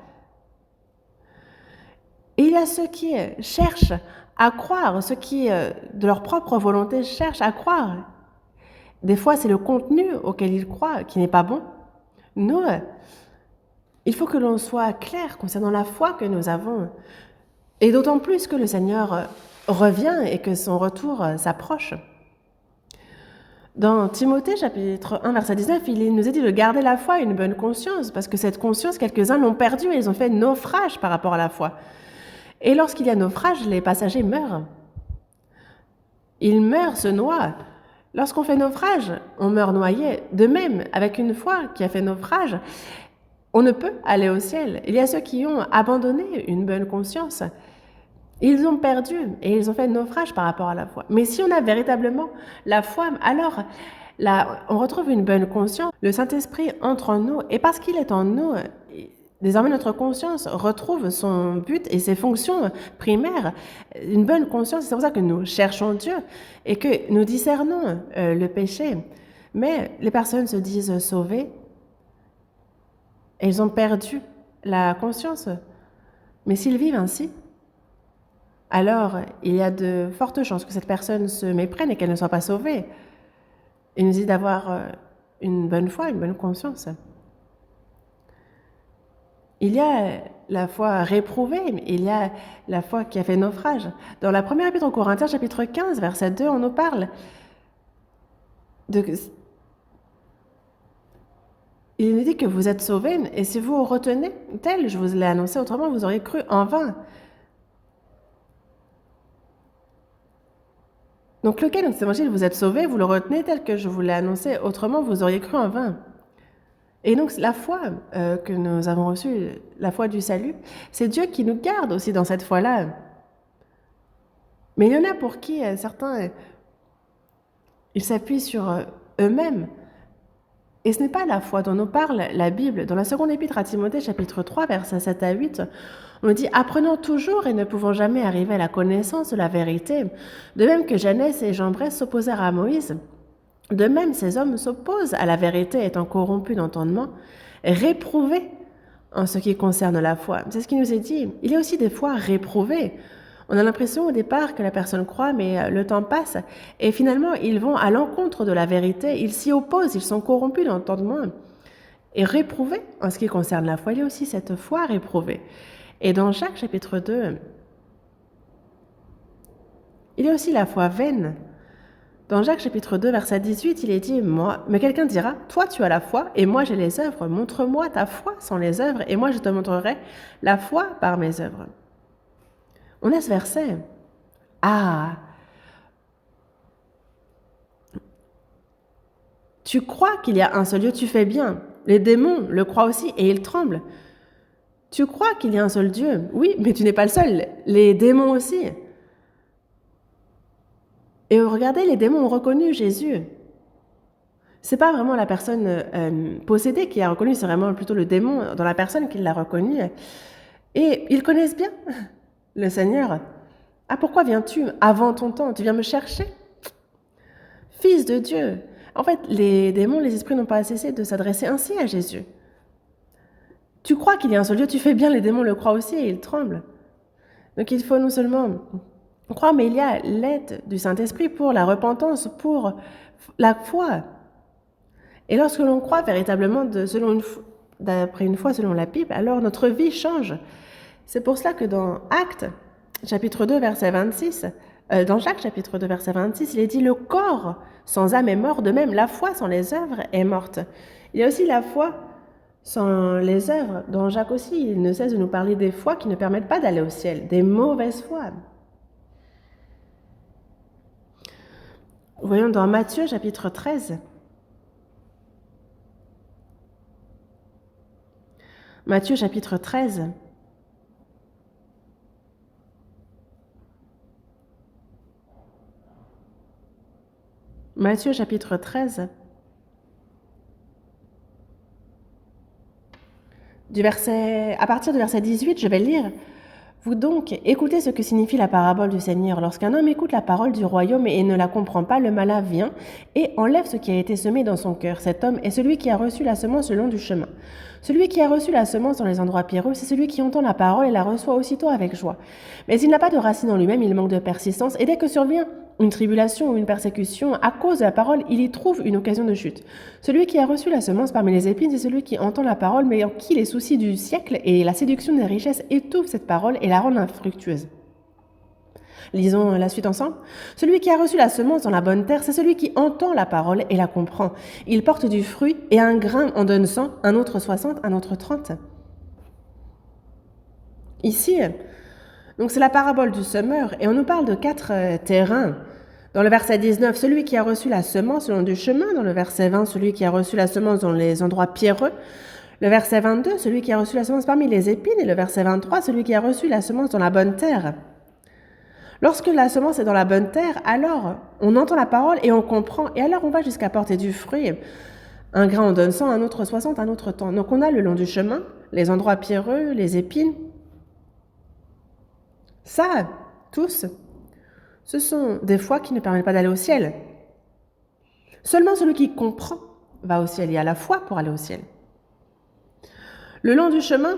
Et il y a ceux qui cherchent à croire, ceux qui, de leur propre volonté, cherchent à croire. Des fois, c'est le contenu auquel ils croient qui n'est pas bon. Nous, il faut que l'on soit clair concernant la foi que nous avons. Et d'autant plus que le Seigneur revient et que son retour s'approche. Dans Timothée, chapitre 1, verset 19, il nous est dit de garder la foi et une bonne conscience, parce que cette conscience, quelques-uns l'ont perdue et ils ont fait naufrage par rapport à la foi. Et lorsqu'il y a naufrage, les passagers meurent. Ils meurent, se noient. Lorsqu'on fait naufrage, on meurt noyé. De même, avec une foi qui a fait naufrage, on ne peut aller au ciel. Il y a ceux qui ont abandonné une bonne conscience. Ils ont perdu et ils ont fait naufrage par rapport à la foi. Mais si on a véritablement la foi, alors là, on retrouve une bonne conscience. Le Saint-Esprit entre en nous et parce qu'il est en nous, désormais notre conscience retrouve son but et ses fonctions primaires. Une bonne conscience, c'est pour ça que nous cherchons Dieu et que nous discernons le péché. Mais les personnes se disent sauvées et ils ont perdu la conscience. Mais s'ils vivent ainsi, alors il y a de fortes chances que cette personne se méprenne et qu'elle ne soit pas sauvée. Il nous dit d'avoir une bonne foi, une bonne conscience. Il y a la foi réprouvée, mais il y a la foi qui a fait naufrage. Dans la première épître aux Corinthiens, chapitre 15, verset 2, on nous parle de... Il nous dit que vous êtes sauvés, et si vous retenez tel, je vous l'ai annoncé, autrement vous auriez cru en vain. Donc lequel, c'est évangile, vous êtes sauvés, vous le retenez tel que je vous l'ai annoncé, autrement vous auriez cru en vain. Et donc la foi que nous avons reçue, la foi du salut, c'est Dieu qui nous garde aussi dans cette foi-là. Mais il y en a pour qui certains, ils s'appuient sur eux-mêmes. Et ce n'est pas la foi dont nous parle la Bible. Dans la seconde épître à Timothée, chapitre 3, versets 7 à 8, on nous dit « Apprenons toujours et ne pouvons jamais arriver à la connaissance de la vérité. De même que Janès et Jambres s'opposèrent à Moïse, de même ces hommes s'opposent à la vérité étant corrompus d'entendement, réprouvés en ce qui concerne la foi. » C'est ce qui nous est dit. Il y a aussi des fois réprouvés. On a l'impression au départ que la personne croit, mais le temps passe et finalement ils vont à l'encontre de la vérité, ils s'y opposent, ils sont corrompus d'entendement et réprouvés en ce qui concerne la foi. Il y a aussi cette foi réprouvée. Et dans Jacques chapitre 2, il y a aussi la foi vaine. Dans Jacques chapitre 2, verset 18, il est dit « Moi, mais quelqu'un dira, toi tu as la foi et moi j'ai les œuvres. Montre-moi ta foi sans les œuvres et moi je te montrerai la foi par mes œuvres. » On a ce verset. Ah, tu crois qu'il y a un seul Dieu, tu fais bien. Les démons le croient aussi et ils tremblent. Tu crois qu'il y a un seul Dieu, oui, mais tu n'es pas le seul. Les démons aussi. Et regardez, les démons ont reconnu Jésus. C'est pas vraiment la personne possédée qui a reconnu, c'est vraiment plutôt le démon dans la personne qui l'a reconnu. Et ils connaissent bien le Seigneur. Ah, pourquoi viens-tu avant ton temps? Tu viens me chercher? Fils de Dieu. En fait, les démons, les esprits n'ont pas cessé de s'adresser ainsi à Jésus. Tu crois qu'il y a un seul Dieu, tu fais bien, les démons le croient aussi et ils tremblent. Donc il faut non seulement croire, mais il y a l'aide du Saint-Esprit pour la repentance, pour la foi. Et lorsque l'on croit véritablement d'après une foi selon la Bible, alors notre vie change. C'est pour cela que dans Actes, chapitre 2, verset 26, dans Jacques, chapitre 2, verset 26, il est dit « Le corps sans âme est mort, de même la foi sans les œuvres est morte. » Il y a aussi la foi sans les œuvres. Dans Jacques aussi, il ne cesse de nous parler des foi qui ne permettent pas d'aller au ciel, des mauvaises foi. Voyons dans Matthieu, chapitre 13. Matthieu, chapitre 13. Matthieu, chapitre 13. À partir du verset 18, je vais lire. Vous donc, écoutez ce que signifie la parabole du Seigneur. Lorsqu'un homme écoute la parole du royaume et ne la comprend pas, le malin vient et enlève ce qui a été semé dans son cœur. Cet homme est celui qui a reçu la semence le long du chemin. Celui qui a reçu la semence dans les endroits pierreux, c'est celui qui entend la parole et la reçoit aussitôt avec joie. Mais il n'a pas de racine en lui-même, il manque de persistance, et dès que survient une tribulation ou une persécution, à cause de la parole, il y trouve une occasion de chute. Celui qui a reçu la semence parmi les épines, c'est celui qui entend la parole, mais en qui les soucis du siècle et la séduction des richesses étouffent cette parole et la rendent infructueuse. Lisons la suite ensemble. Celui qui a reçu la semence dans la bonne terre, c'est celui qui entend la parole et la comprend. Il porte du fruit et un grain en donne 100, un autre 60, un autre 30. Ici, donc c'est la parabole du semeur et on nous parle de 4 terrains. Dans le verset 19, celui qui a reçu la semence le long du chemin. Dans le verset 20, celui qui a reçu la semence dans les endroits pierreux. Le verset 22, celui qui a reçu la semence parmi les épines. Et le verset 23, celui qui a reçu la semence dans la bonne terre. Lorsque la semence est dans la bonne terre, alors on entend la parole et on comprend. Et alors on va jusqu'à porter du fruit. Un grain en donne 100, un autre 60, un autre tant. Donc on a le long du chemin, les endroits pierreux, les épines. Ça, tous, ce sont des foi qui ne permettent pas d'aller au ciel. Seulement celui qui comprend va au ciel. Il y a la foi pour aller au ciel. Le long du chemin,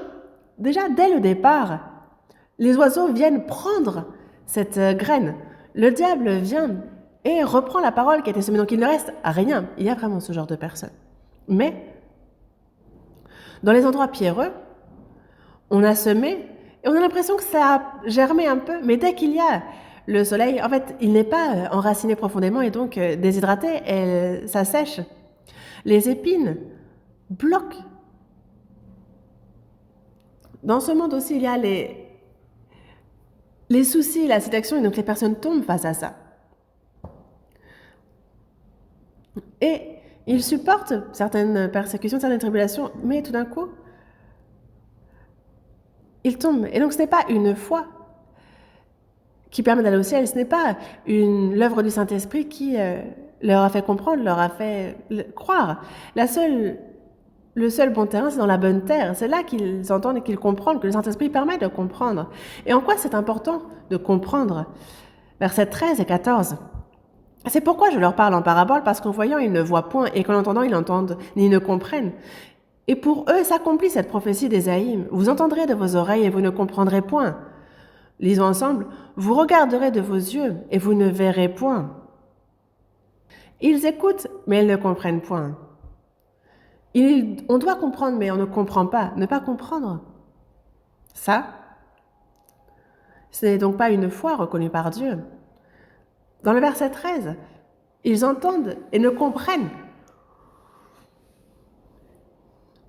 déjà dès le départ, les oiseaux viennent prendre cette graine. Le diable vient et reprend la parole qui a été semée. Donc il ne reste rien. Il y a vraiment ce genre de personnes. Mais dans les endroits pierreux, on a semé et on a l'impression que ça a germé un peu. Mais dès qu'il y a le soleil, en fait, il n'est pas enraciné profondément et donc déshydraté, ça sèche. Les épines bloquent. Dans ce monde aussi, il y a les soucis, la séduction, et donc les personnes tombent face à ça. Et ils supportent certaines persécutions, certaines tribulations, mais tout d'un coup, ils tombent. Et donc ce n'est pas une foi qui permet d'aller au ciel. Ce n'est pas l'œuvre du Saint-Esprit qui leur a fait comprendre, leur a fait croire. Le seul bon terrain, c'est dans la bonne terre. C'est là qu'ils entendent et qu'ils comprennent, que le Saint-Esprit permet de comprendre. Et en quoi c'est important de comprendre? Versets 13 et 14. C'est pourquoi je leur parle en parabole, parce qu'en voyant, ils ne voient point, et qu'en entendant, ils n'entendent ni ne comprennent. Et pour eux s'accomplit cette prophétie d'Ésaïe. Vous entendrez de vos oreilles et vous ne comprendrez point. Lisons ensemble. Vous regarderez de vos yeux et vous ne verrez point. Ils écoutent, mais ils ne comprennent point. On doit comprendre, mais on ne comprend pas. Ne pas comprendre. Ça, ce n'est donc pas une foi reconnue par Dieu. Dans le verset 13, ils entendent et ne comprennent.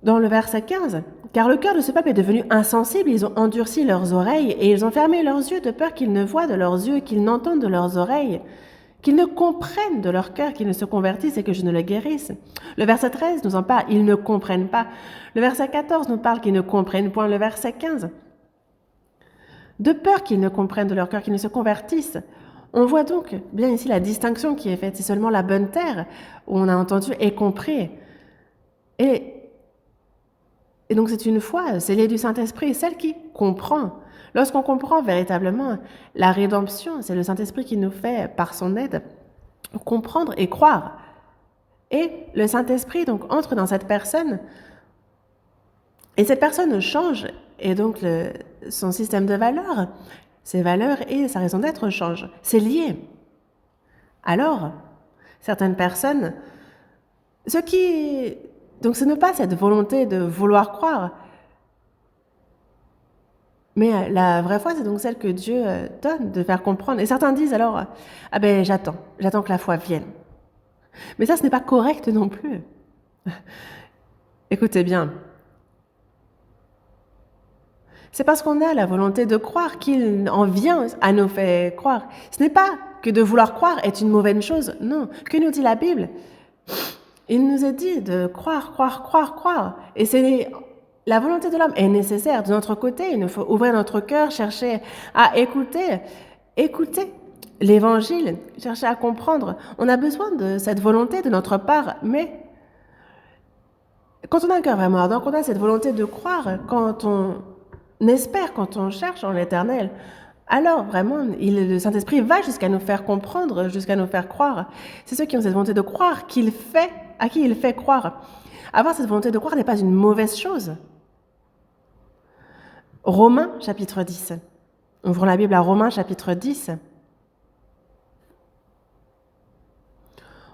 Dans le verset 15, car le cœur de ce peuple est devenu insensible, ils ont endurci leurs oreilles et ils ont fermé leurs yeux de peur qu'ils ne voient de leurs yeux, qu'ils n'entendent de leurs oreilles, qu'ils ne comprennent de leur cœur, qu'ils ne se convertissent et que je ne les guérisse. Le verset 13 nous en parle, ils ne comprennent pas. Le verset 14 nous parle qu'ils ne comprennent point. Le verset 15, de peur qu'ils ne comprennent de leur cœur, qu'ils ne se convertissent. On voit donc bien ici la distinction qui est faite. C'est seulement la bonne terre où on a entendu et compris. Et donc c'est une foi, c'est l'aide du Saint-Esprit, celle qui comprend. Lorsqu'on comprend véritablement la rédemption, c'est le Saint-Esprit qui nous fait, par son aide, comprendre et croire. Et le Saint-Esprit donc entre dans cette personne, et cette personne change, et donc son système de valeurs, ses valeurs et sa raison d'être changent. C'est lié. Alors, certaines personnes, donc ce n'est pas cette volonté de vouloir croire, mais la vraie foi, c'est donc celle que Dieu donne, de faire comprendre. Et certains disent alors, ah ben j'attends que la foi vienne. Mais ça, ce n'est pas correct non plus. Écoutez bien. C'est parce qu'on a la volonté de croire qu'il en vient à nous faire croire. Ce n'est pas que de vouloir croire est une mauvaise chose. Non. Que nous dit la Bible? Il nous est dit de croire, croire, croire, croire. Et la volonté de l'homme est nécessaire. De notre côté, il nous faut ouvrir notre cœur, chercher à écouter l'Évangile, chercher à comprendre. On a besoin de cette volonté de notre part, mais quand on a un cœur vraiment ardent, quand on a cette volonté de croire, quand on espère, quand on cherche en l'Éternel, alors vraiment, le Saint-Esprit va jusqu'à nous faire comprendre, jusqu'à nous faire croire. C'est ceux qui ont cette volonté de croire à qui il fait croire. Avoir cette volonté de croire n'est pas une mauvaise chose. Romains chapitre 10. Ouvrons la Bible à Romains chapitre 10.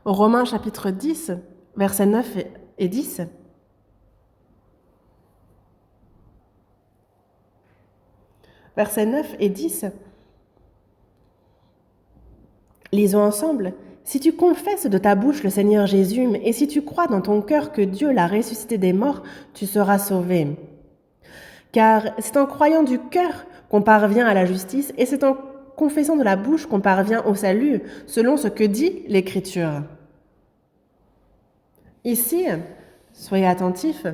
Romains chapitre 10, versets 9 et 10. Versets 9 et 10. Lisons ensemble. Si tu confesses de ta bouche le Seigneur Jésus, et si tu crois dans ton cœur que Dieu l'a ressuscité des morts, tu seras sauvé. Car c'est en croyant du cœur qu'on parvient à la justice, et c'est en confessant de la bouche qu'on parvient au salut, selon ce que dit l'Écriture. Ici, soyez attentifs.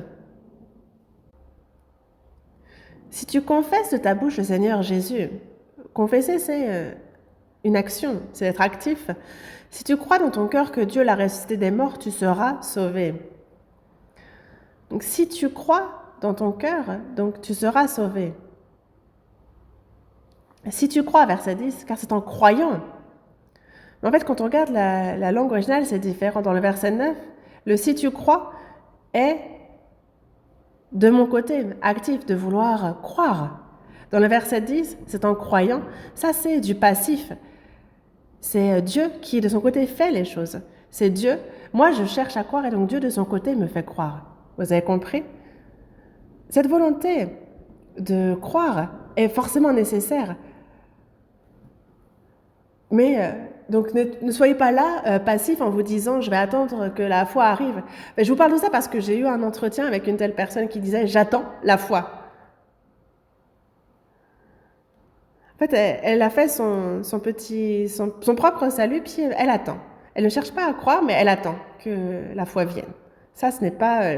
Si tu confesses de ta bouche le Seigneur Jésus, confesser c'est une action, c'est être actif. Si tu crois dans ton cœur que Dieu l'a ressuscité des morts, tu seras sauvé. Donc si tu crois dans ton cœur, donc tu seras sauvé. Si tu crois, verset 10, car c'est en croyant. Mais en fait, quand on regarde la langue originale, c'est différent. Dans le verset 9, le si tu crois est de mon côté, actif, de vouloir croire. Dans le verset 10, c'est en croyant. Ça, c'est du passif. C'est Dieu qui, de son côté, fait les choses. C'est Dieu. Moi, je cherche à croire et donc Dieu, de son côté, me fait croire. Vous avez compris? Cette volonté de croire est forcément nécessaire. Mais donc ne soyez pas là passif en vous disant je vais attendre que la foi arrive. Mais je vous parle de ça parce que j'ai eu un entretien avec une telle personne qui disait j'attends la foi. En fait, elle a fait son propre salut, puis elle attend. Elle ne cherche pas à croire, mais elle attend que la foi vienne. Ça, ce n'est pas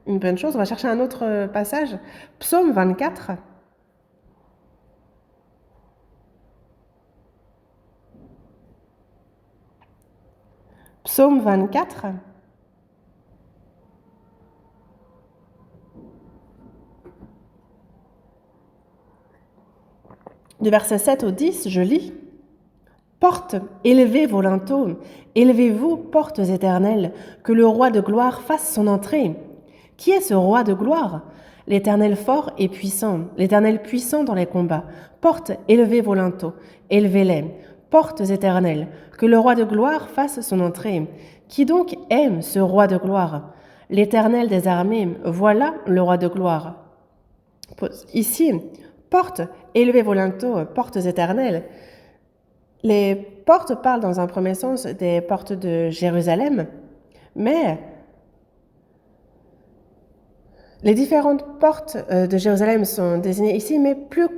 une bonne chose. On va chercher un autre passage. Psaume 24. Psaume 24. Du verset 7 au 10, je lis. Portes, élevez vos linteaux, élevez-vous, portes éternelles, que le roi de gloire fasse son entrée. Qui est ce roi de gloire? L'Éternel fort et puissant, l'Éternel puissant dans les combats. Portes, élevez vos linteaux, élevez-les. Portes éternelles, que le roi de gloire fasse son entrée. Qui donc aime ce roi de gloire? L'Éternel des armées, voilà le roi de gloire. Ici, portes, élevez vos linteaux, portes éternelles. Les portes parlent dans un premier sens des portes de Jérusalem, mais les différentes portes de Jérusalem sont désignées ici, mais plus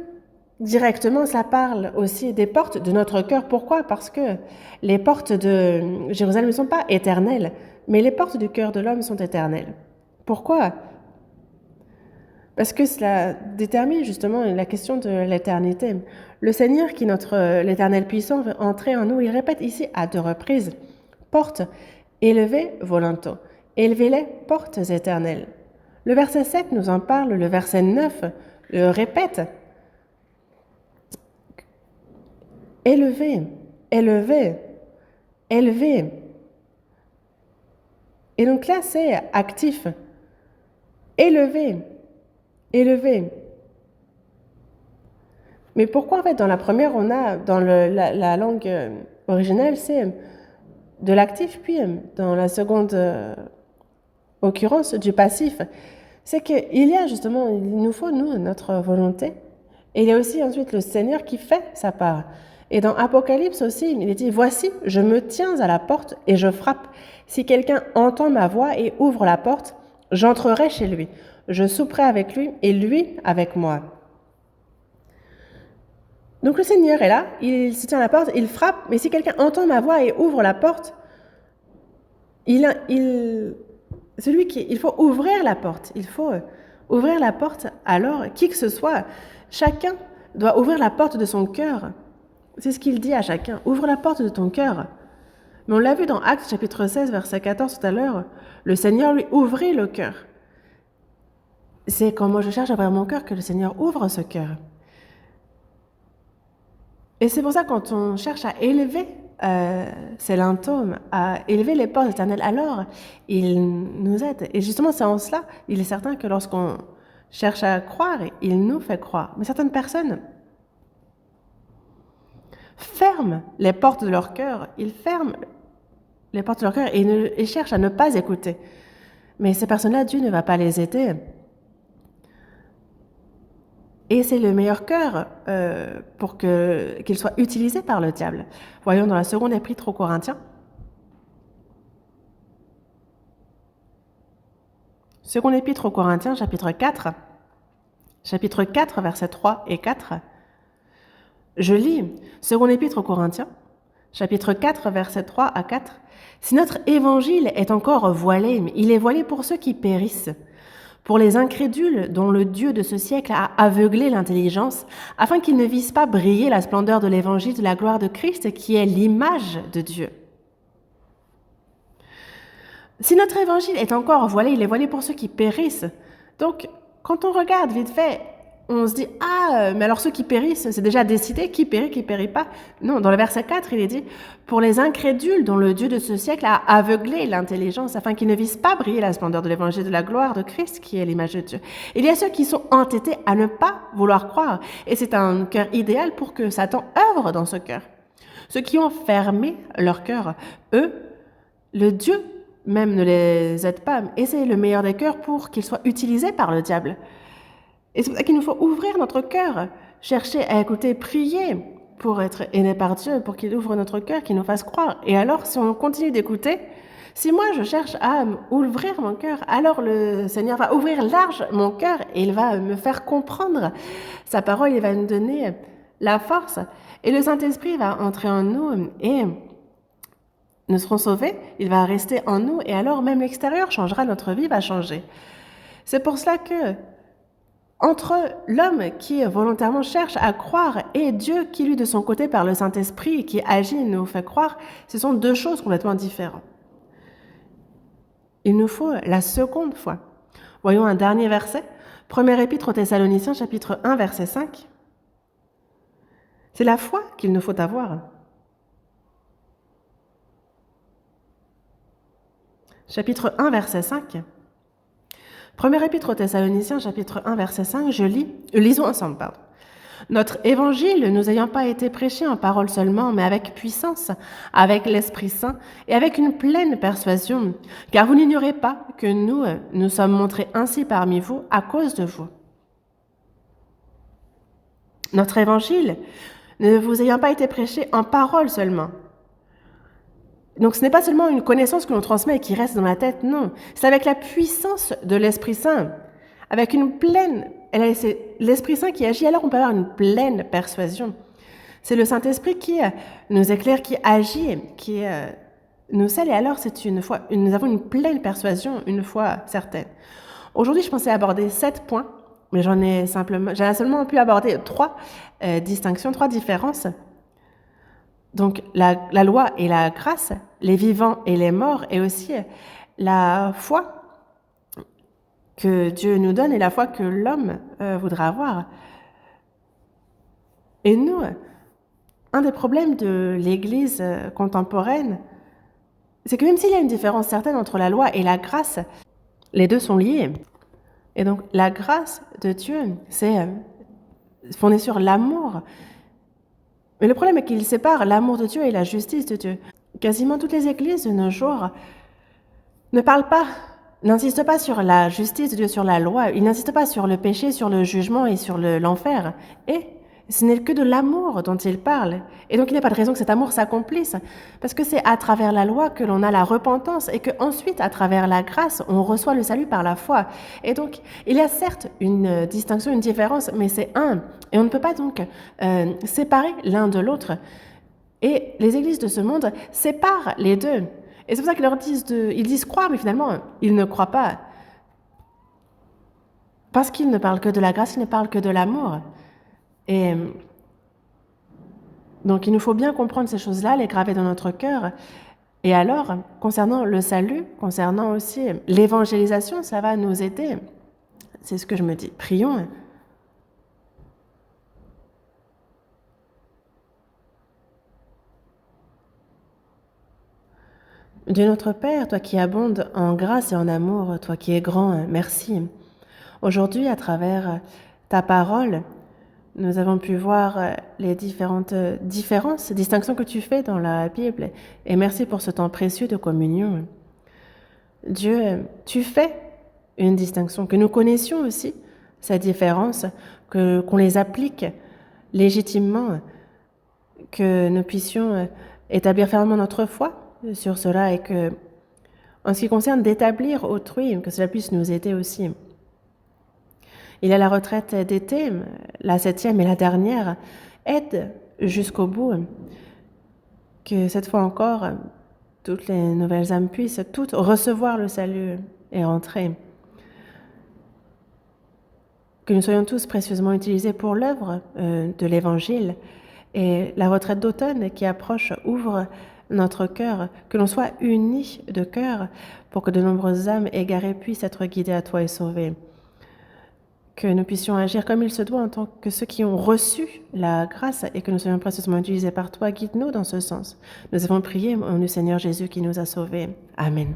directement, ça parle aussi des portes de notre cœur. Pourquoi? Parce que les portes de Jérusalem ne sont pas éternelles, mais les portes du cœur de l'homme sont éternelles. Pourquoi? Parce que cela détermine justement la question de l'éternité. Le Seigneur, qui est l'Éternel puissant, veut entrer en nous. Il répète ici à 2 reprises. Portes, élevez vos linteaux, élevez-les, portes éternelles. Le verset 7 nous en parle, le verset 9 le répète. Élevez, élevez, élevez. Et donc là, c'est actif. Élevez, élevez. Mais pourquoi en fait dans la première on a dans la langue originale c'est de l'actif, puis dans la seconde occurrence du passif? C'est qu'il y a justement, il nous faut nous notre volonté, et il y a aussi ensuite le Seigneur qui fait sa part. Et dans Apocalypse aussi, il est dit, voici, je me tiens à la porte et je frappe. Si quelqu'un entend ma voix et ouvre la porte, j'entrerai chez lui. Je souperai avec lui et lui avec moi. Donc le Seigneur est là, il se tient à la porte, il frappe, mais si quelqu'un entend ma voix et ouvre la porte, il faut ouvrir la porte. Il faut ouvrir la porte, alors qui que ce soit, chacun doit ouvrir la porte de son cœur. C'est ce qu'il dit à chacun, ouvre la porte de ton cœur. Mais on l'a vu dans Actes chapitre 16, verset 14 tout à l'heure, le Seigneur lui ouvrit le cœur. C'est quand moi je cherche à ouvrir mon cœur que le Seigneur ouvre ce cœur. Et c'est pour ça quand on cherche à élever ces linteaux, à élever les portes éternelles, alors il nous aide. Et justement, c'est en cela, il est certain que lorsqu'on cherche à croire, il nous fait croire. Mais certaines personnes ferment les portes de leur cœur, ils ferment les portes de leur cœur et cherchent à ne pas écouter. Mais ces personnes-là, Dieu ne va pas les aider. Et c'est le meilleur cœur pour qu'il soit utilisé par le diable. Voyons dans la seconde épître aux Corinthiens. Seconde épître aux Corinthiens, chapitre 4. Chapitre 4, versets 3 et 4. Je lis, seconde épître aux Corinthiens, chapitre 4, versets 3 à 4. Si notre évangile est encore voilé, il est voilé pour ceux qui périssent. Pour les incrédules dont le Dieu de ce siècle a aveuglé l'intelligence, afin qu'ils ne vissent pas briller la splendeur de l'évangile de la gloire de Christ, qui est l'image de Dieu. Si notre évangile est encore voilé, il est voilé pour ceux qui périssent. Donc, quand on regarde vite fait, on se dit « Ah, mais alors ceux qui périssent, c'est déjà décidé, qui périt pas ?» Non, dans le verset 4, il est dit « Pour les incrédules dont le Dieu de ce siècle a aveuglé l'intelligence, afin qu'ils ne vissent pas briller la splendeur de l'évangile de la gloire de Christ, qui est l'image de Dieu. » Il y a ceux qui sont entêtés à ne pas vouloir croire, et c'est un cœur idéal pour que Satan œuvre dans ce cœur. Ceux qui ont fermé leur cœur, eux, le Dieu même ne les aide pas, et c'est le meilleur des cœurs pour qu'ils soient utilisés par le diable. Et c'est pour ça qu'il nous faut ouvrir notre cœur, chercher à écouter, prier pour être aidé par Dieu, pour qu'il ouvre notre cœur, qu'il nous fasse croire. Et alors, si on continue d'écouter, si moi je cherche à ouvrir mon cœur, alors le Seigneur va ouvrir large mon cœur et il va me faire comprendre sa parole, il va nous donner la force. Et le Saint-Esprit va entrer en nous et nous serons sauvés, il va rester en nous et alors même l'extérieur changera, notre vie va changer. C'est pour cela que entre l'homme qui volontairement cherche à croire et Dieu qui, lui, de son côté, par le Saint-Esprit, qui agit et nous fait croire, ce sont deux choses complètement différentes. il nous faut la seconde foi. Voyons un dernier verset. Premier épître aux Thessaloniciens, chapitre 1, verset 5. C'est la foi qu'il nous faut avoir. Chapitre 1, verset 5. Premier épître aux Thessaloniciens, chapitre 1, verset 5, lisons ensemble, pardon. Notre évangile, nous ayant pas été prêché en parole seulement, mais avec puissance, avec l'Esprit Saint et avec une pleine persuasion, car vous n'ignorez pas que nous sommes montrés ainsi parmi vous à cause de vous. Notre évangile, ne vous ayant pas été prêché en parole seulement. Donc ce n'est pas seulement une connaissance que l'on transmet et qui reste dans la tête, non. C'est avec la puissance de l'Esprit Saint, avec une pleine... C'est l'Esprit Saint qui agit, alors on peut avoir une pleine persuasion. C'est le Saint-Esprit qui nous éclaire, qui agit, qui nous scelle, et alors nous avons une pleine persuasion, une foi certaine. Aujourd'hui, je pensais aborder 7 points, mais j'ai seulement pu aborder 3 distinctions, 3 différences. Donc la loi et la grâce, les vivants et les morts, et aussi la foi que Dieu nous donne et la foi que l'homme voudra avoir. Et nous, un des problèmes de l'Église contemporaine, c'est que même s'il y a une différence certaine entre la loi et la grâce, les deux sont liés. Et donc la grâce de Dieu, c'est fondé sur l'amour. Mais le problème est qu'il sépare l'amour de Dieu et la justice de Dieu. Quasiment toutes les églises de nos jours n'insistent pas sur la justice de Dieu, sur la loi. Ils n'insistent pas sur le péché, sur le jugement et sur l'enfer. Et ce n'est que de l'amour dont ils parlent. Et donc il n'y a pas de raison que cet amour s'accomplisse. Parce que c'est à travers la loi que l'on a la repentance et qu'ensuite, à travers la grâce, on reçoit le salut par la foi. Et donc, il y a certes une distinction, une différence, mais c'est un. Et on ne peut pas donc séparer l'un de l'autre. Et les églises de ce monde séparent les deux. Et c'est pour ça qu'ils disent croire, mais finalement, ils ne croient pas. Parce qu'ils ne parlent que de la grâce, ils ne parlent que de l'amour. Et donc, il nous faut bien comprendre ces choses-là, les graver dans notre cœur. Et alors, concernant le salut, concernant aussi l'évangélisation, ça va nous aider. C'est ce que je me dis. Prions. Dieu notre Père, toi qui abondes en grâce et en amour, toi qui es grand, merci. Aujourd'hui, à travers ta parole, nous avons pu voir les différentes distinctions que tu fais dans la Bible. Et merci pour ce temps précieux de communion. Dieu, tu fais une distinction, que nous connaissions aussi ces différences, qu'on les applique légitimement, que nous puissions établir fermement notre foi sur cela et que, en ce qui concerne d'établir autrui, que cela puisse nous aider aussi. Il y a la retraite d'été, la 7e et la dernière, aide jusqu'au bout, que cette fois encore, toutes les nouvelles âmes puissent toutes recevoir le salut et rentrer. Que nous soyons tous précieusement utilisés pour l'œuvre de l'Évangile. Et la retraite d'automne qui approche ouvre notre cœur, que l'on soit unis de cœur pour que de nombreuses âmes égarées puissent être guidées à toi et sauvées. Que nous puissions agir comme il se doit en tant que ceux qui ont reçu la grâce et que nous soyons précieusement utilisés par toi. Guide-nous dans ce sens. Nous avons prié au nom du Seigneur Jésus qui nous a sauvés. Amen.